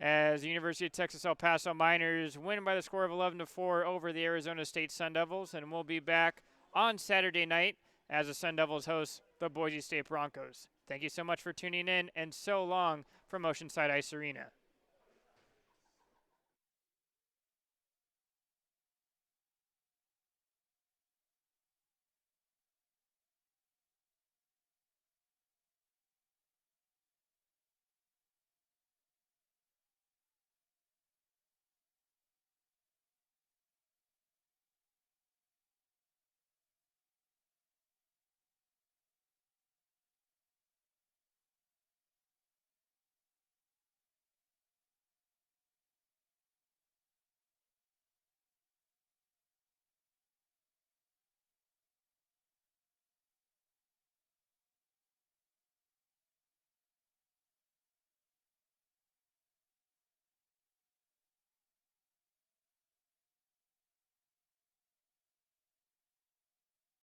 as the University of Texas El Paso Miners win by the score of 11-4 over the Arizona State Sun Devils, and we'll be back on Saturday night as the Sun Devils host the Boise State Broncos. Thank you so much for tuning in, and so long from Oceanside Ice Arena.